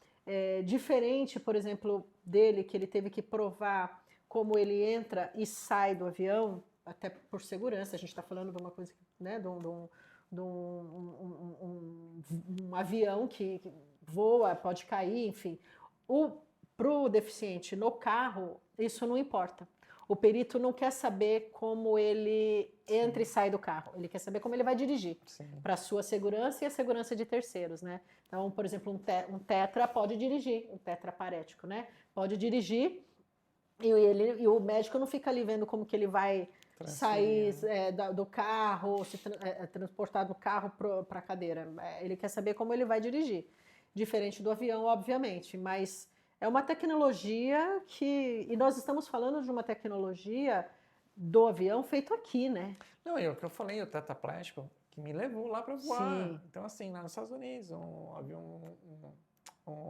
Diferente, por exemplo, dele, que ele teve que provar como ele entra e sai do avião, até por segurança, a gente está falando de uma coisa, né, de um avião que voa, pode cair, enfim. Para o deficiente no carro, isso não importa. O perito não quer saber como ele entra e sai do carro, ele quer saber como ele vai dirigir, para a sua segurança e a segurança de terceiros, né? Então, por exemplo, um tetra pode dirigir, um tetraparético, né? Pode dirigir e o médico não fica ali vendo como que ele vai sair do carro, se transportar do carro para a cadeira. Ele quer saber como ele vai dirigir. Diferente do avião, obviamente, mas é uma tecnologia e nós estamos falando de uma tecnologia do avião feito aqui, né? Não, e o que eu falei, o tetraplégico, que me levou lá para voar. Sim. Então, assim, lá nos Estados Unidos, um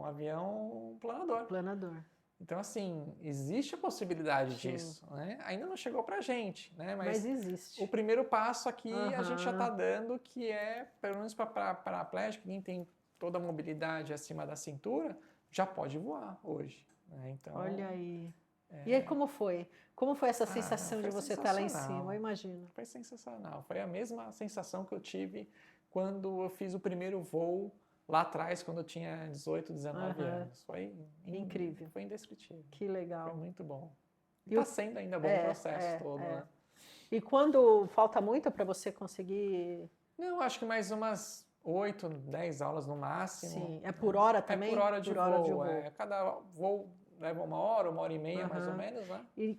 avião planador. Planador. Então, assim, existe a possibilidade Sim. disso, né? Ainda não chegou pra gente, né? Mas existe. O primeiro passo aqui a gente já está dando, que é, pelo menos para paraplégico, quem tem toda a mobilidade acima da cintura, já pode voar hoje, né? Então, olha aí. E aí, como foi? Como foi essa sensação de você estar lá em cima? Eu imagino. Foi sensacional. Foi a mesma sensação que eu tive quando eu fiz o primeiro voo lá atrás, quando eu tinha 18, 19 anos. Foi incrível. Foi indescritível. Que legal. Foi muito bom. E está sendo ainda bom o processo todo, né? E quando falta muito para você conseguir... Não, acho que mais umas 8, 10 aulas no máximo. Sim, é por hora também? É por hora de voo. Cada voo leva 1 hora e meia, mais ou menos, né? E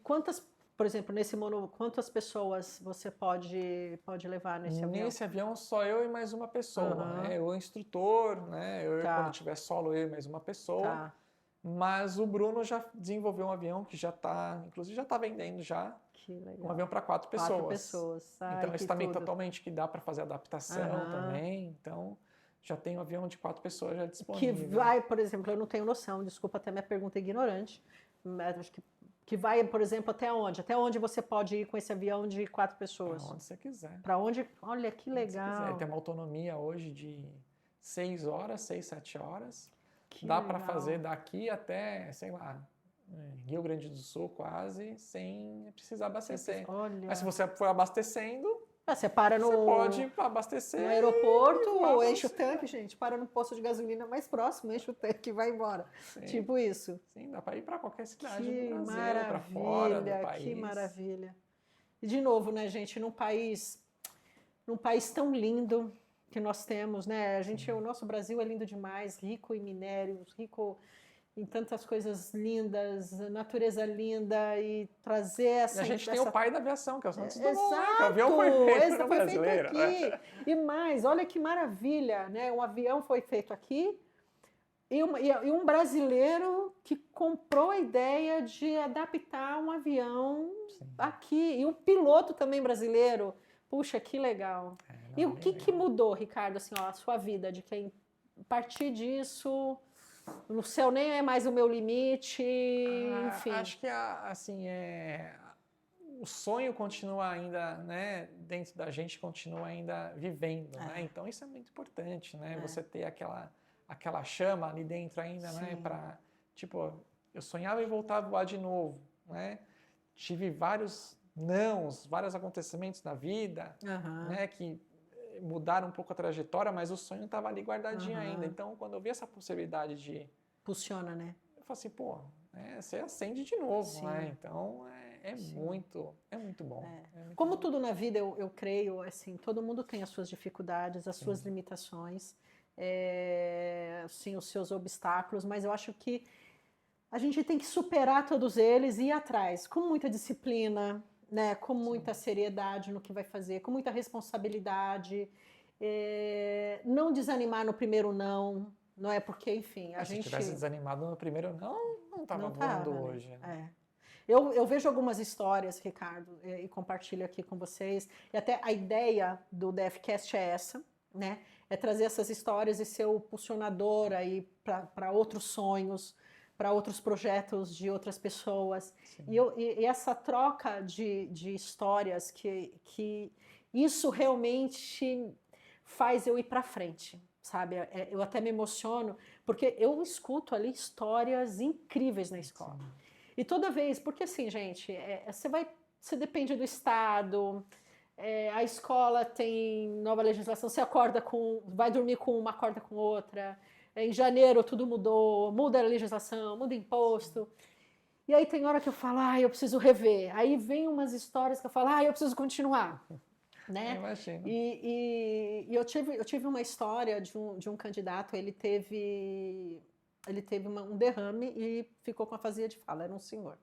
por exemplo, nesse quantas pessoas você pode levar nesse avião? Nesse avião só eu e mais uma pessoa, né? O instrutor, né? Quando tiver solo, eu e mais uma pessoa. Tá. Mas o Bruno já desenvolveu um avião que já está, inclusive já está vendendo já. Que legal. Um avião para 4 pessoas. 4 pessoas. Então esse também totalmente que dá para fazer adaptação também. Então já tem um avião de 4 pessoas já disponível. Que vai, por exemplo, eu não tenho noção, desculpa até minha pergunta ignorante, mas acho que vai, por exemplo, até onde? Até onde você pode ir com esse avião de 4 pessoas? Para onde você quiser. Para onde? Olha que legal. Ele tem uma autonomia hoje de 6 horas, 6, 7 horas. Que dá para fazer daqui até, sei lá, Rio Grande do Sul quase, sem precisar abastecer. Olha. Mas se você for abastecendo, você para você pode abastecer. No aeroporto, ou enche o tanque, gente, para no posto de gasolina mais próximo, enche o tanque e vai embora. Sim. Tipo isso. Sim, dá para ir para qualquer cidade que do Brasil, para fora do país. Que maravilha. E de novo, né, gente, num país tão lindo que nós temos, né? O nosso Brasil é lindo demais, rico em minérios, rico em tantas coisas lindas, natureza linda, e trazer essa... E a gente tem o pai da aviação, que é o Santos Dumont, exato, né? Que o avião foi feito no brasileiro. Foi feito aqui. E mais, olha que maravilha, né? Um avião foi feito aqui e um brasileiro que comprou a ideia de adaptar um avião aqui. E um piloto também brasileiro. Puxa, que legal. E o que mudou, Ricardo, assim, ó, a sua vida, de quem partir disso... No céu nem é mais o meu limite, enfim. Acho que assim, o sonho continua ainda, né, dentro da gente, continua ainda vivendo, né? Então isso é muito importante, né? Você ter aquela chama ali dentro ainda, né? Para, tipo, eu sonhava em voltar a voar de novo, né? Tive vários acontecimentos na vida, né? Que mudaram um pouco a trajetória, mas o sonho estava ali guardadinho ainda. Então, quando eu vi essa possibilidade de... Funciona, né? Eu falei assim, pô, você acende de novo, né? Então, é muito bom. Como tudo na vida, eu creio, assim, todo mundo tem as suas dificuldades, as suas limitações, assim, os seus obstáculos, mas eu acho que a gente tem que superar todos eles e ir atrás, com muita disciplina, né, com muita seriedade no que vai fazer, com muita responsabilidade, não desanimar no primeiro não é porque, enfim, a gente... Se tivesse desanimado no primeiro não estava voando hoje. Né? Eu vejo algumas histórias, Ricardo, e compartilho aqui com vocês, e até a ideia do DFCast é essa, né, é trazer essas histórias e ser o impulsionador aí para outros sonhos, para outros projetos de outras pessoas. E essa troca de histórias que isso realmente faz eu ir para frente, sabe? Eu até me emociono, porque eu escuto ali histórias incríveis na escola. Sim. E toda vez, porque assim, gente, você depende do estado, a escola tem nova legislação, você vai dormir com uma, acorda com outra. Em janeiro tudo mudou, muda a legislação, muda imposto. E aí tem hora que eu falo, eu preciso rever. Aí vem umas histórias que eu falo, eu preciso continuar. Né? Imagino. E eu tive uma história de um candidato, ele teve um derrame e ficou com afasia de fala, era um senhor.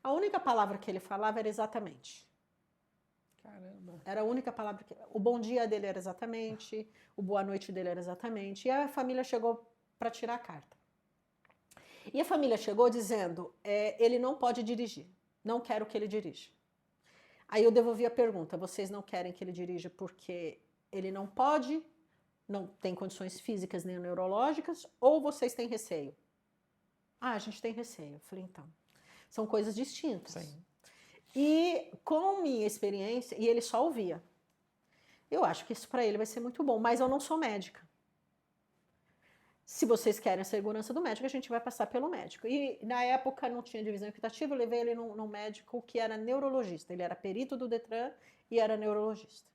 A única palavra que ele falava era exatamente. Caramba. Era a única palavra que... O bom dia dele era exatamente, o boa noite dele era exatamente, e a família chegou para tirar a carta. E a família chegou dizendo, ele não pode dirigir, não quero que ele dirija. Aí eu devolvi a pergunta, vocês não querem que ele dirija porque ele não pode, não tem condições físicas nem neurológicas, ou vocês têm receio? A gente tem receio. Eu falei, então, são coisas distintas. Sim. E com minha experiência, e ele só ouvia. Eu acho que isso para ele vai ser muito bom, mas eu não sou médica. Se vocês querem a segurança do médico, a gente vai passar pelo médico. E na época não tinha divisão equitativa, eu levei ele num médico que era neurologista. Ele era perito do Detran e era neurologista.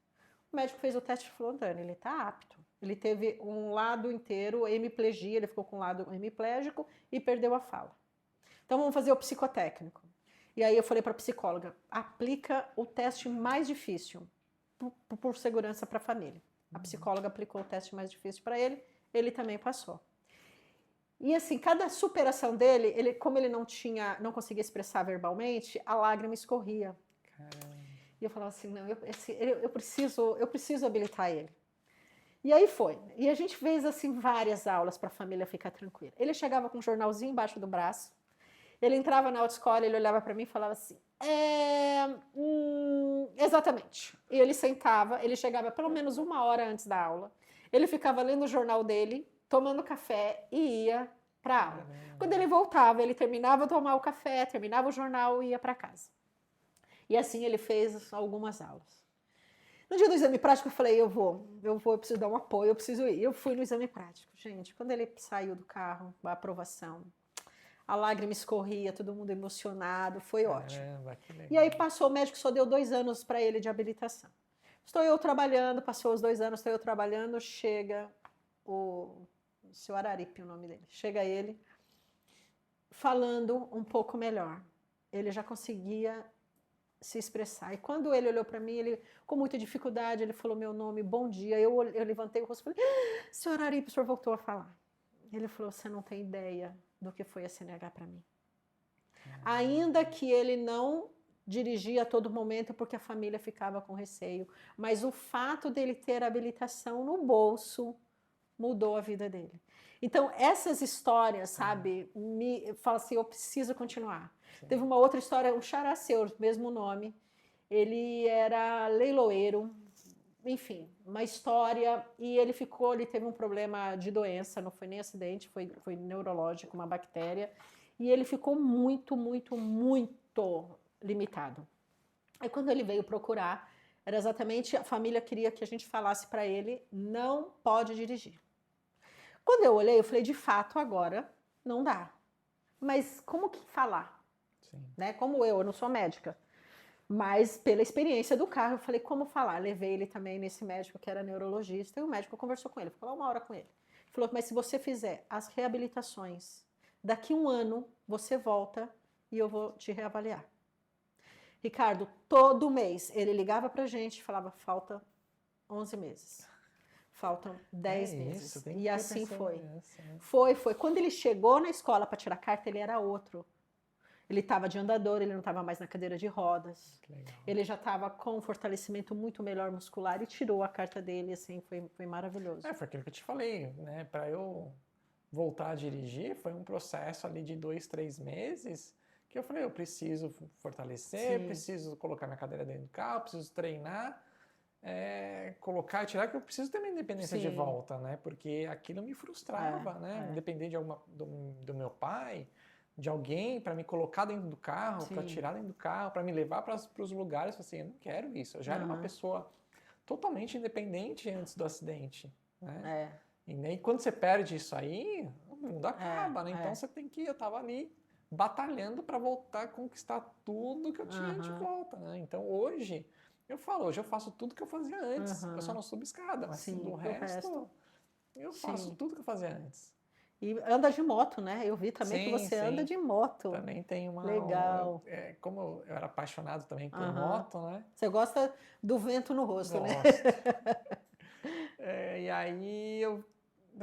O médico fez o teste e falou, Dani, ele está apto. Ele teve um lado inteiro, hemiplegia, ele ficou com um lado hemiplégico e perdeu a fala. Então vamos fazer o psicotécnico. E aí eu falei para a psicóloga, aplica o teste mais difícil, por segurança para a família. A psicóloga aplicou o teste mais difícil para ele, ele também passou. E assim, cada superação dele, como ele não conseguia expressar verbalmente, a lágrima escorria. Caramba. E eu falava assim, não, eu preciso habilitar ele. E aí foi. E a gente fez assim várias aulas para a família ficar tranquila. Ele chegava com um jornalzinho embaixo do braço, ele entrava na autoescola, ele olhava para mim e falava assim, exatamente. E ele sentava, ele chegava pelo menos 1 hora antes da aula, ele ficava lendo o jornal dele, tomando café e ia para a aula. Quando ele voltava, ele terminava de tomar o café, terminava o jornal e ia para casa. E assim ele fez algumas aulas. No dia do exame prático eu falei, eu preciso dar um apoio, eu preciso ir. Eu fui no exame prático. Gente, quando ele saiu do carro, a aprovação, a lágrima escorria, todo mundo emocionado, foi ótimo. Que legal. E aí passou, o médico só deu 2 anos para ele de habilitação. Estou eu trabalhando, passou os 2 anos, estou eu trabalhando, chega o seu Araripe, o nome dele, chega ele falando um pouco melhor. Ele já conseguia se expressar. E quando ele olhou para mim, ele com muita dificuldade, ele falou meu nome, bom dia. Eu levantei o rosto e falei, senhor Araripe, o senhor voltou a falar. Ele falou, você não tem ideia do que foi a CNH para mim. Ainda que ele não dirigia a todo momento porque a família ficava com receio, mas o fato dele ter habilitação no bolso mudou a vida dele. Então, essas histórias, sabe, me falam assim, eu preciso continuar. Sim. Teve uma outra história, um xará seu, mesmo nome, ele era leiloeiro, enfim, uma história, e ele teve um problema de doença, não foi nem acidente, foi neurológico, uma bactéria, e ele ficou muito limitado. Aí quando ele veio procurar, era exatamente, a família queria que a gente falasse para ele, não pode dirigir. Quando eu olhei, eu falei, de fato, agora não dá. Mas como que falar? Sim. Né? Como eu não sou médica. Mas pela experiência do carro, eu falei, como falar? Levei ele também nesse médico que era neurologista, e o médico conversou com ele, ficou lá 1 hora com ele. Falou, mas se você fizer as reabilitações, daqui 1 ano você volta e eu vou te reavaliar. Ricardo, todo mês ele ligava pra gente e falava, falta 11 meses. Faltam 10 meses. E assim foi. Foi. Quando ele chegou na escola para tirar carta, ele era outro. Ele estava de andador, ele não estava mais na cadeira de rodas. Ele já estava com um fortalecimento muito melhor muscular e tirou a carta dele, assim, foi maravilhoso. Foi aquilo que eu te falei, né? Para eu voltar a dirigir, foi um processo ali de 2, 3 meses que eu falei, eu preciso fortalecer, preciso colocar minha cadeira dentro do carro, preciso treinar. colocar e tirar, que eu preciso ter minha independência de Sim. volta, né? Porque aquilo me frustrava, né? É. Depender do meu pai, de alguém para me colocar dentro do carro, para Sim. tirar dentro do carro, para me levar para os lugares. Assim, eu não quero isso. Eu já era uma pessoa totalmente independente antes do acidente, né? E aí, quando você perde isso aí, o mundo acaba, né? Então você tem que... Eu tava ali batalhando para voltar a conquistar tudo que eu tinha de volta, né? Então hoje eu faço tudo que eu fazia antes. Eu só não subo escada, mas do resto eu faço tudo que eu fazia antes. E anda de moto, né? Eu vi também que você anda de moto. Também tem uma... Legal. Como eu era apaixonado também por moto, né? Você gosta do vento no rosto, né? E aí eu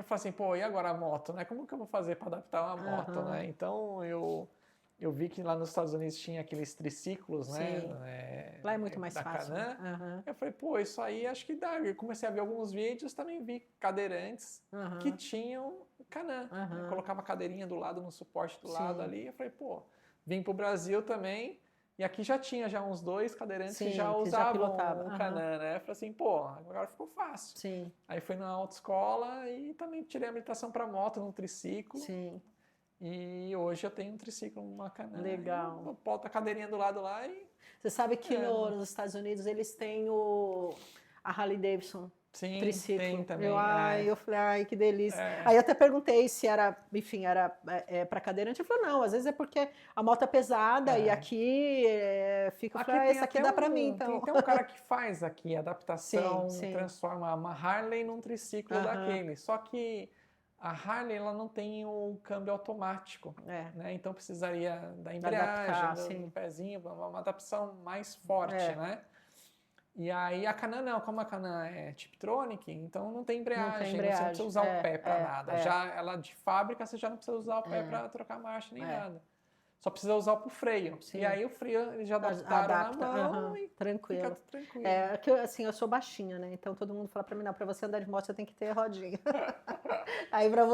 falei assim, pô, e agora a moto, né? Como que eu vou fazer para adaptar uma moto, né? Então eu vi que lá nos Estados Unidos tinha aqueles triciclos, né? Lá é muito mais da fácil. Can-Am. Eu falei, pô, isso aí acho que dá. Eu comecei a ver alguns vídeos, também vi cadeirantes que tinham Can-Am. Eu colocava a cadeirinha do lado, no suporte do lado ali. Eu falei, pô, vim pro Brasil também. E aqui já tinha uns 2 cadeirantes que já usavam o Can-Am, né? Eu falei assim, pô, agora ficou fácil. Sim. Aí fui na autoescola e também tirei a habilitação para moto no triciclo. Sim. E hoje eu tenho um triciclo, uma Can-Am. Legal. Eu boto a cadeirinha do lado lá e... Você sabe que nos Estados Unidos eles têm a Harley Davidson. Sim, triciclo. tem também. Eu falei, ai, que delícia. Aí eu até perguntei se era, enfim, era para cadeirante. Ele falou, não, às vezes é porque a moto é pesada e aqui fica... Eu falei, esse aqui dá para mim, então. Tem um cara que faz aqui adaptação, transforma uma Harley num triciclo daquele. Só que a Harley ela não tem o câmbio automático, né? Então precisaria da embreagem, do pezinho, uma adaptação mais forte, né? E aí a Can-Am não, como a Can-Am é Tiptronic, então não tem embreagem, você não precisa usar o pé para nada. Já ela de fábrica você já não precisa usar o pé para trocar marcha nem nada. Só precisa usar pro freio. Sim. E aí o freio eles já adaptaram na mão e tranquilo. Fica tranquilo. Que assim, eu sou baixinha, né? Então todo mundo fala para mim, não, para você andar de moto você tem que ter rodinha. Aí para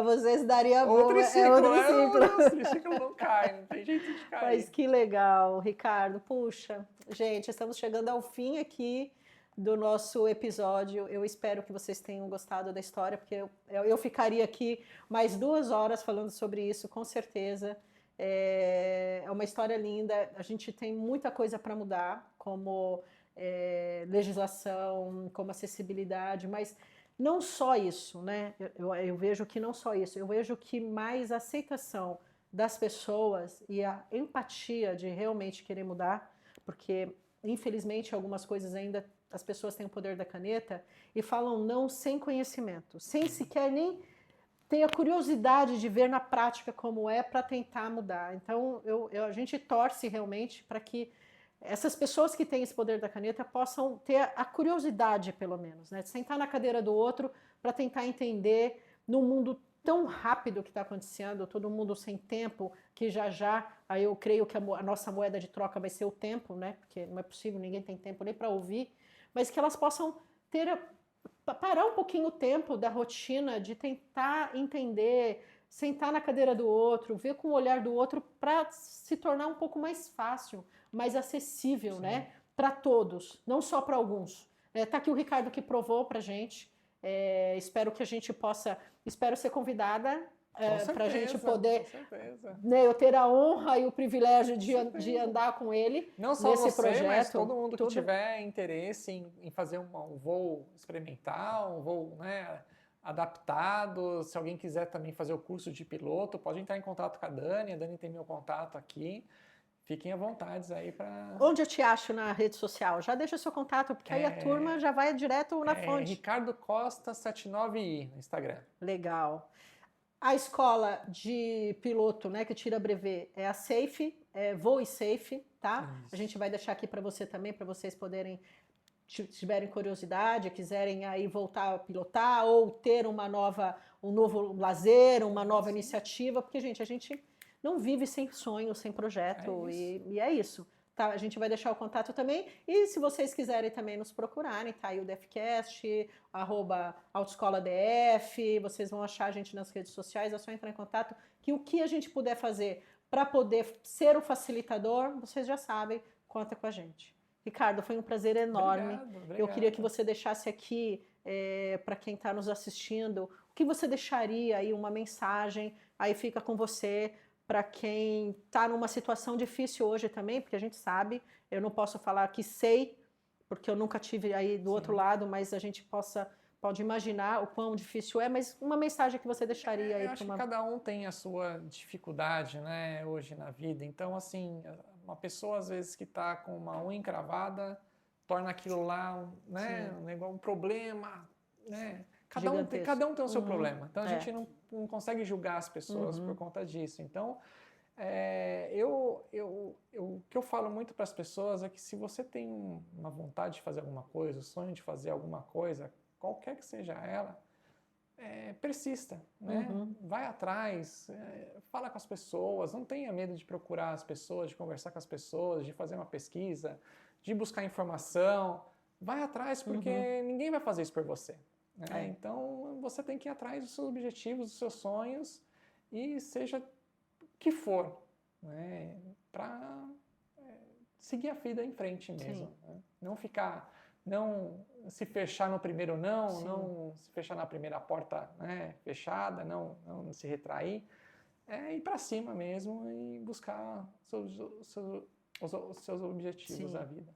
vocês daria bom. Outro ciclo. O triciclo não cai, não tem jeito de cair. Mas que legal, Ricardo. Puxa, gente, estamos chegando ao fim aqui do nosso episódio. Eu espero que vocês tenham gostado da história, porque eu ficaria aqui mais 2 horas falando sobre isso, com certeza. É uma história linda, a gente tem muita coisa para mudar, como legislação, como acessibilidade, mas não só isso, né? Eu vejo que não só isso, eu vejo que mais aceitação das pessoas e a empatia de realmente querer mudar, porque infelizmente algumas coisas ainda as pessoas têm o poder da caneta e falam não sem conhecimento, sem sequer nem ter a curiosidade de ver na prática como é para tentar mudar. Então a gente torce realmente para que essas pessoas que têm esse poder da caneta possam ter a curiosidade, pelo menos, né? Sentar na cadeira do outro para tentar entender no mundo tão rápido que está acontecendo, todo mundo sem tempo, que já, aí eu creio que a nossa moeda de troca vai ser o tempo, né? Porque não é possível, ninguém tem tempo nem para ouvir, mas que elas possam parar um pouquinho o tempo da rotina, de tentar entender, sentar na cadeira do outro, ver com o olhar do outro para se tornar um pouco mais fácil, mais acessível, né? Para todos, não só para alguns. Tá aqui o Ricardo que provou para a gente. Espero que a gente possa... Espero ser convidada para a gente poder... Né, eu ter a honra e o privilégio de andar com ele não só nesse você, projeto. Mas todo mundo que tiver interesse em fazer um voo experimental, um voo, né, adaptado. Se alguém quiser também fazer o curso de piloto, pode entrar em contato com a Dani tem meu contato aqui. Fiquem à vontade aí para... Onde eu te acho na rede social? Já deixa o seu contato, porque aí a turma já vai direto na fonte. Ricardo Costa 79i no Instagram. Legal. A escola de piloto, né, que tira brevet é a Safe, Voe Safe, tá? Isso. A gente vai deixar aqui para você também, para vocês poderem, se tiverem curiosidade, quiserem aí voltar a pilotar ou ter um novo lazer, uma nova iniciativa, porque, gente, a gente não vive sem sonho, sem projeto, e é isso. Tá? A gente vai deixar o contato também, e se vocês quiserem também nos procurarem, tá aí o DFcast, @autoescoladf, vocês vão achar a gente nas redes sociais, é só entrar em contato, que o que a gente puder fazer para poder ser o facilitador, vocês já sabem, conta com a gente. Ricardo, foi um prazer enorme. Obrigado. Eu queria que você deixasse aqui, para quem está nos assistindo, o que você deixaria aí, uma mensagem, aí fica com você, para quem está numa situação difícil hoje também, porque a gente sabe, eu não posso falar que sei, porque eu nunca tive aí do outro lado, mas a gente pode imaginar o quão difícil é, mas uma mensagem que você deixaria aí Eu acho que cada um tem a sua dificuldade, né, hoje na vida. Então, assim, uma pessoa às vezes que está com uma unha encravada torna aquilo lá, né, um problema, né? Cada um tem o seu problema. Então a gente não consegue julgar as pessoas por conta disso. Então, o que eu falo muito para as pessoas é que se você tem uma vontade de fazer alguma coisa, o sonho de fazer alguma coisa, qualquer que seja ela, persista, né? Vai atrás, fala com as pessoas, não tenha medo de procurar as pessoas, de conversar com as pessoas, de fazer uma pesquisa, de buscar informação. Vai atrás, porque ninguém vai fazer isso por você. Né? Então, você tem que ir atrás dos seus objetivos, dos seus sonhos, e seja o que for, né? Para seguir a vida em frente mesmo. Né? Não se fechar no primeiro não se fechar na primeira porta, né, fechada, não se retrair, ir para cima mesmo e buscar os seus objetivos da vida.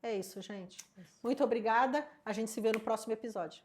É isso, gente. Muito obrigada. A gente se vê no próximo episódio.